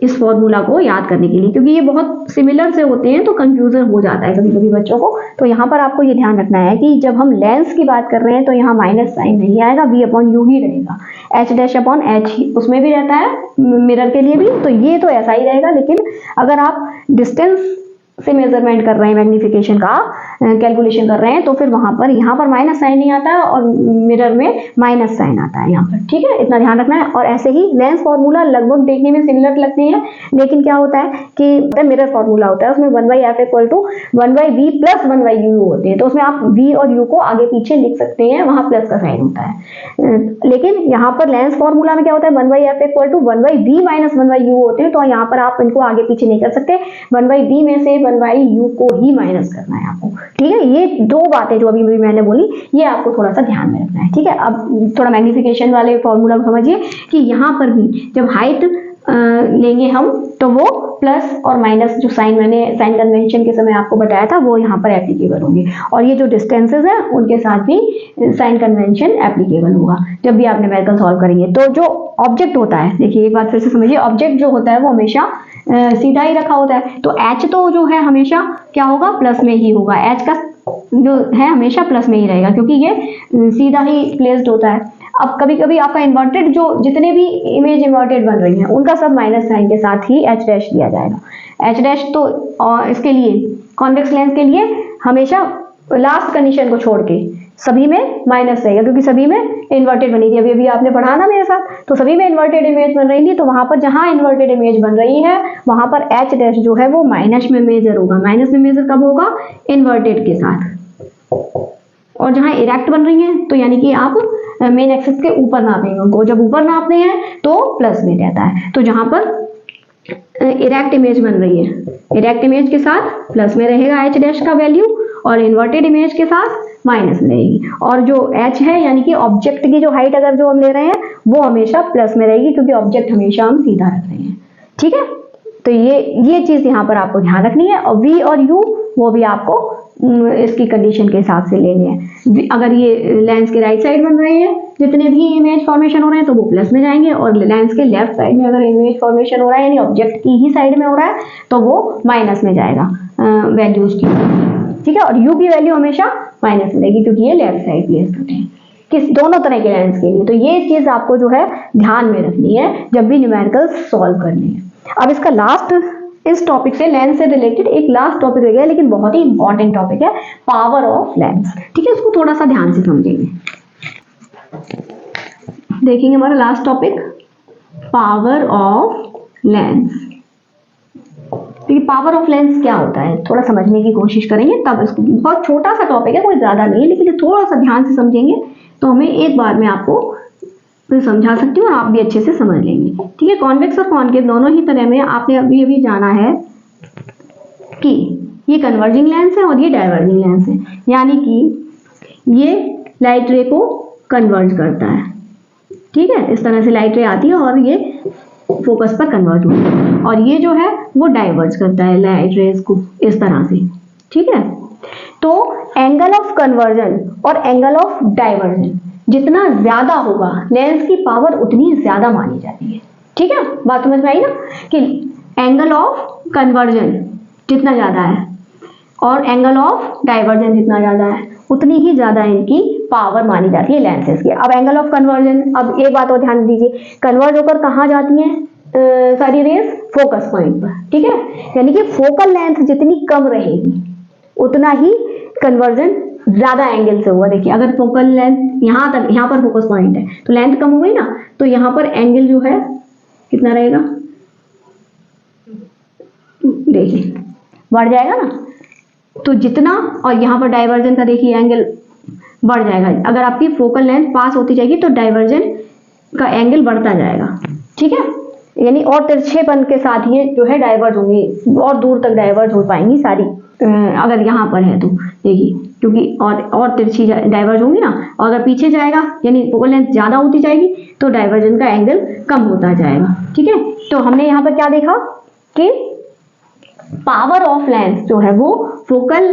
S1: इस फॉर्मूला को याद करने के लिए, क्योंकि ये बहुत सिमिलर से होते हैं तो कंफ्यूजन हो जाता है कभी कभी बच्चों को। तो यहाँ पर आपको ये ध्यान रखना है कि जब हम लेंस की बात कर रहे हैं तो यहाँ माइनस साइन नहीं आएगा, v अपॉन u ही रहेगा। h डैश अपॉन h उसमें भी रहता है मिरर के लिए भी, तो ये तो ऐसा ही रहेगा। लेकिन अगर आप डिस्टेंस से मेजरमेंट कर रहे हैं, मैग्निफिकेशन का कैलकुलेशन कर रहे हैं, तो फिर यहाँ पर माइनस साइन नहीं आता है और मिरर में माइनस साइन आता है यहाँ पर, ठीक है। इतना ध्यान रखना है। और ऐसे ही लेंस फॉर्मूला लगभग देखने में सिमिलर लगते हैं, लेकिन क्या होता है कि मिरर फॉर्मूला होता है उसमें 1/f equal to 1/v plus 1/u होते हैं। तो उसमें आप v और u को आगे पीछे लिख सकते हैं, वहां प्लस का साइन होता है। लेकिन यहाँ पर लेंस फॉर्मूला में क्या होता है, 1/f equal to 1/v minus 1/u होते हैं। तो यहाँ पर आप इनको आगे पीछे नहीं कर सकते, 1/v में से 1/u को ही माइनस करना है आपको, ठीक है। ये दो बातें जो अभी मैंने बोली ये आपको थोड़ा सा ध्यान में रखना है, ठीक है। अब थोड़ा मैग्निफिकेशन वाले फॉर्मूला को समझिए कि यहाँ पर भी जब हाइट लेंगे हम तो वो प्लस और माइनस जो मैंने साइन कन्वेंशन के समय आपको बताया था वो यहाँ पर एप्लीकेबल होंगे, और ये जो डिस्टेंसेस हैं उनके साथ भी साइन कन्वेंशन एप्लीकेबल होगा जब भी आप न्यूमेरिकल सॉल्व करेंगे। तो जो ऑब्जेक्ट होता है, देखिए एक बात फिर से समझिए, ऑब्जेक्ट जो होता है वो हमेशा सीधा ही रखा होता है, तो h तो जो है हमेशा क्या होगा, प्लस में ही होगा। h का जो है हमेशा प्लस में ही रहेगा, क्योंकि ये सीधा ही प्लेस्ड होता है। अब कभी कभी आपका इन्वर्टेड जो जितने भी इमेज इन्वर्टेड बन रही हैं उनका सब माइनस साइन के साथ ही h डैश दिया जाएगा। h डैश तो इसके लिए कॉन्वेक्स लेंस के लिए हमेशा लास्ट कंडीशन को छोड़ के सभी में माइनस रहेगा, क्योंकि सभी में इन्वर्टेड बनी थी। अभी आपने पढ़ा ना मेरे साथ, तो सभी में इन्वर्टेड इमेज बन रही थी, तो वहां पर जहां इन्वर्टेड इमेज बन रही है वहां पर h डैश जो है वो माइनस में मेजर होगा। माइनस में मेजर कब होगा, इन्वर्टेड के साथ। और जहां इरेक्ट बन रही है तो यानी कि आप मेन एक्सिस के ऊपर नापेंगे उनको, जब ऊपर नापते हैं तो प्लस में रहता है। तो जहां पर इरेक्ट इमेज बन रही है, इरेक्ट इमेज के साथ प्लस में रहेगा h डैश का वैल्यू, और इन्वर्टेड इमेज के साथ माइनस में रहेगी। और जो h है यानी कि ऑब्जेक्ट की जो हाइट अगर जो हम ले रहे हैं वो हमेशा प्लस में रहेगी, क्योंकि ऑब्जेक्ट हमेशा हम सीधा रख रहे हैं। ठीक है, तो ये चीज यहाँ पर आपको ध्यान रखनी है। और v और u वो भी आपको इसकी कंडीशन के हिसाब से लेने हैं। अगर ये लेंस के राइट साइड बन रहे हैं, जितने भी इमेज फॉर्मेशन हो रहे हैं तो वो प्लस में जाएंगे, और लेंस के लेफ्ट साइड में अगर इमेज फॉर्मेशन हो रहा है यानी ऑब्जेक्ट की ही साइड में हो रहा है तो वो माइनस में जाएगा वैल्यूज की। ठीक है, और u की वैल्यू हमेशा माइनस में रहेगी क्योंकि ये लेफ्ट साइड प्लेस होते हैं किस दोनों तरह के लेंस के लिए। तो ये चीज आपको जो है ध्यान में रखनी है जब भी न्यूमेरिकल सॉल्व करनी है। अब इसका लास्ट, इस टॉपिक से लेंस से रिलेटेड एक लास्ट टॉपिक रह गया, लेकिन बहुत ही इंपॉर्टेंट टॉपिक है, पावर ऑफ लेंस। ठीक है, इसको थोड़ा सा ध्यान से समझेंगे। देखेंगे हमारा last topic power of lens. तो पावर ऑफ लेंस क्या होता है थोड़ा समझने की कोशिश करेंगे, तब इसको, बहुत छोटा सा टॉपिक है, कोई ज्यादा नहीं है, लेकिन थोड़ा सा ध्यान से समझेंगे तो हमें एक बार में आपको समझा सकती हूँ और आप भी अच्छे से समझ लेंगे। ठीक है, कॉन्वेक्स और कॉनकेव दोनों ही तरह में आपने अभी जाना है कि ये कन्वर्जिंग लेंस है और ये डाइवर्जिंग लेंस है, यानी कि ये लाइट रे को कन्वर्ज करता है। ठीक है, इस तरह से लाइट रे आती है और ये फोकस पर कन्वर्ट होती है, और ये जो है वो डाइवर्ज करता है लाइट रेज को इस तरह से। ठीक है, तो एंगल ऑफ कन्वर्जन और एंगल ऑफ डाइवर्जन जितना ज्यादा होगा लेंस की पावर उतनी ज्यादा मानी जाती है। ठीक है, बात समझ में आई ना, कि एंगल ऑफ कन्वर्जन जितना ज्यादा है और एंगल ऑफ डाइवर्जन जितना ज्यादा है उतनी ही ज्यादा इनकी पावर मानी जाती है लेंसेज की। अब एंगल ऑफ कन्वर्जन, अब एक बात और ध्यान दीजिए, कन्वर्ज होकर कहाँ जाती हैं सारी रेज? फोकस पॉइंट पर। ठीक है, यानी कि फोकल लेंथ जितनी कम रहेगी उतना ही कन्वर्जन ज्यादा एंगल से हुआ। देखिए, अगर फोकल लेंथ यहाँ तक, यहाँ पर फोकस पॉइंट है तो लेंथ कम हो गई ना, तो यहाँ पर एंगल जो है कितना रहेगा, देखिए बढ़ जाएगा ना, तो जितना, और यहाँ पर डाइवर्जन का देखिए एंगल बढ़ जाएगा। अगर आपकी फोकल लेंथ पास होती जाएगी तो डाइवर्जन का एंगल बढ़ता जाएगा। ठीक है, यानी और तिरछेपन के साथ ये जो है डाइवर्ज होंगी और दूर तक डाइवर्ज हो पाएंगी सारी, अगर यहाँ पर है तो देखिए, क्योंकि और तिरछी डाइवर्ज होंगी ना, और अगर पीछे जाएगा यानी फोकल लेंथ ज्यादा होती जाएगी तो डाइवर्जन का एंगल कम होता जाएगा। ठीक है, तो हमने यहाँ पर क्या देखा कि पावर ऑफ लेंस जो है वो फोकल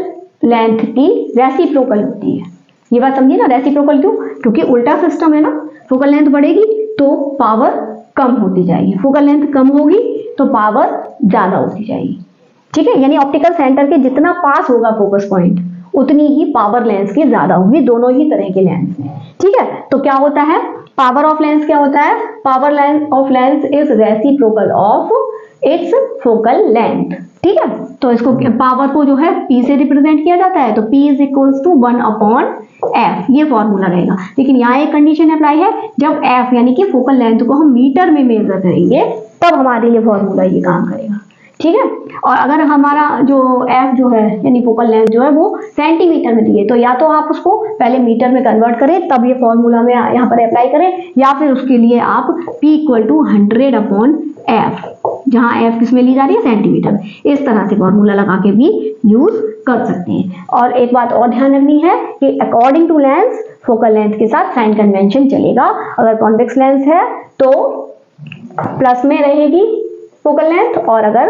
S1: लेंथ की रेसिप्रोकल होती है। ये बात समझिए ना, रेसिप्रोकल क्यों? क्योंकि उल्टा सिस्टम है ना, फोकल लेंथ बढ़ेगी तो पावर कम होती जाएगी, फोकल लेंथ कम होगी तो पावर ज्यादा होती जाएगी। ठीक है, यानी ऑप्टिकल सेंटर के जितना पास होगा फोकस पॉइंट उतनी ही पावर लेंस की ज्यादा होगी, दोनों ही तरह के लेंस में। ठीक है, तो क्या होता है पावर ऑफ लेंस? क्या होता है? Power of lens is reciprocal of its focal length. ठीक है, तो इसको पावर को जो है P से रिप्रेजेंट किया जाता है, तो P is equals to 1/f, ये फॉर्मूला रहेगा। लेकिन यहाँ एक कंडीशन अप्लाई है, जब f यानी कि फोकल लेंथ को हम मीटर में मेजर करेंगे तब हमारे लिए फॉर्मूला ये काम करेगा। ठीक है, और अगर हमारा जो f जो है यानी फोकल लेंथ जो है वो सेंटीमीटर में दी है, तो या तो आप उसको पहले मीटर में कन्वर्ट करें तब ये फॉर्मूला में यहाँ पर अप्लाई करें, या फिर उसके लिए आप P इक्वल टू 100/f, जहाँ f किसमें ली जा रही है? सेंटीमीटर। इस तरह से फॉर्मूला लगा के भी यूज कर सकते हैं। और एक बात और ध्यान रखनी है कि according to lens focal length के साथ साइन कन्वेंशन चलेगा। अगर कॉन्वेक्स लेंस है तो प्लस में रहेगी फोकल लेंथ, और अगर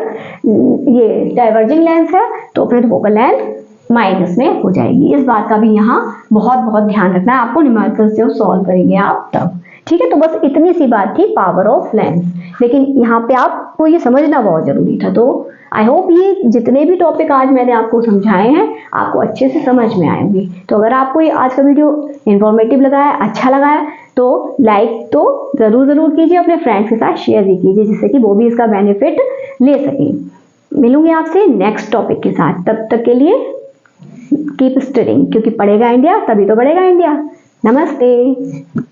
S1: ये डाइवर्जिंग लेंस है तो फिर फोकल लेंथ माइनस में हो जाएगी। इस बात का भी यहाँ बहुत बहुत ध्यान रखना है आपको, न्यूमेरिकल्स जब सॉल्व करेंगे आप तब। ठीक है, तो बस इतनी सी बात थी पावर ऑफ लेंस, लेकिन यहाँ पे आपको ये समझना बहुत जरूरी था। तो आई होप ये जितने भी टॉपिक आज मैंने आपको समझाए हैं आपको अच्छे से समझ में आएंगे। तो अगर आपको ये आज का वीडियो इंफॉर्मेटिव लगा है, अच्छा लगा है, तो लाइक तो जरूर कीजिए, अपने फ्रेंड्स के साथ शेयर भी कीजिए, जिससे कि वो भी इसका बेनिफिट ले सकें। मिलूंगी आपसे नेक्स्ट टॉपिक के साथ, तब तक के लिए कीप स्टडिंग, क्योंकि पढ़ेगा इंडिया तभी तो बढ़ेगा इंडिया। नमस्ते।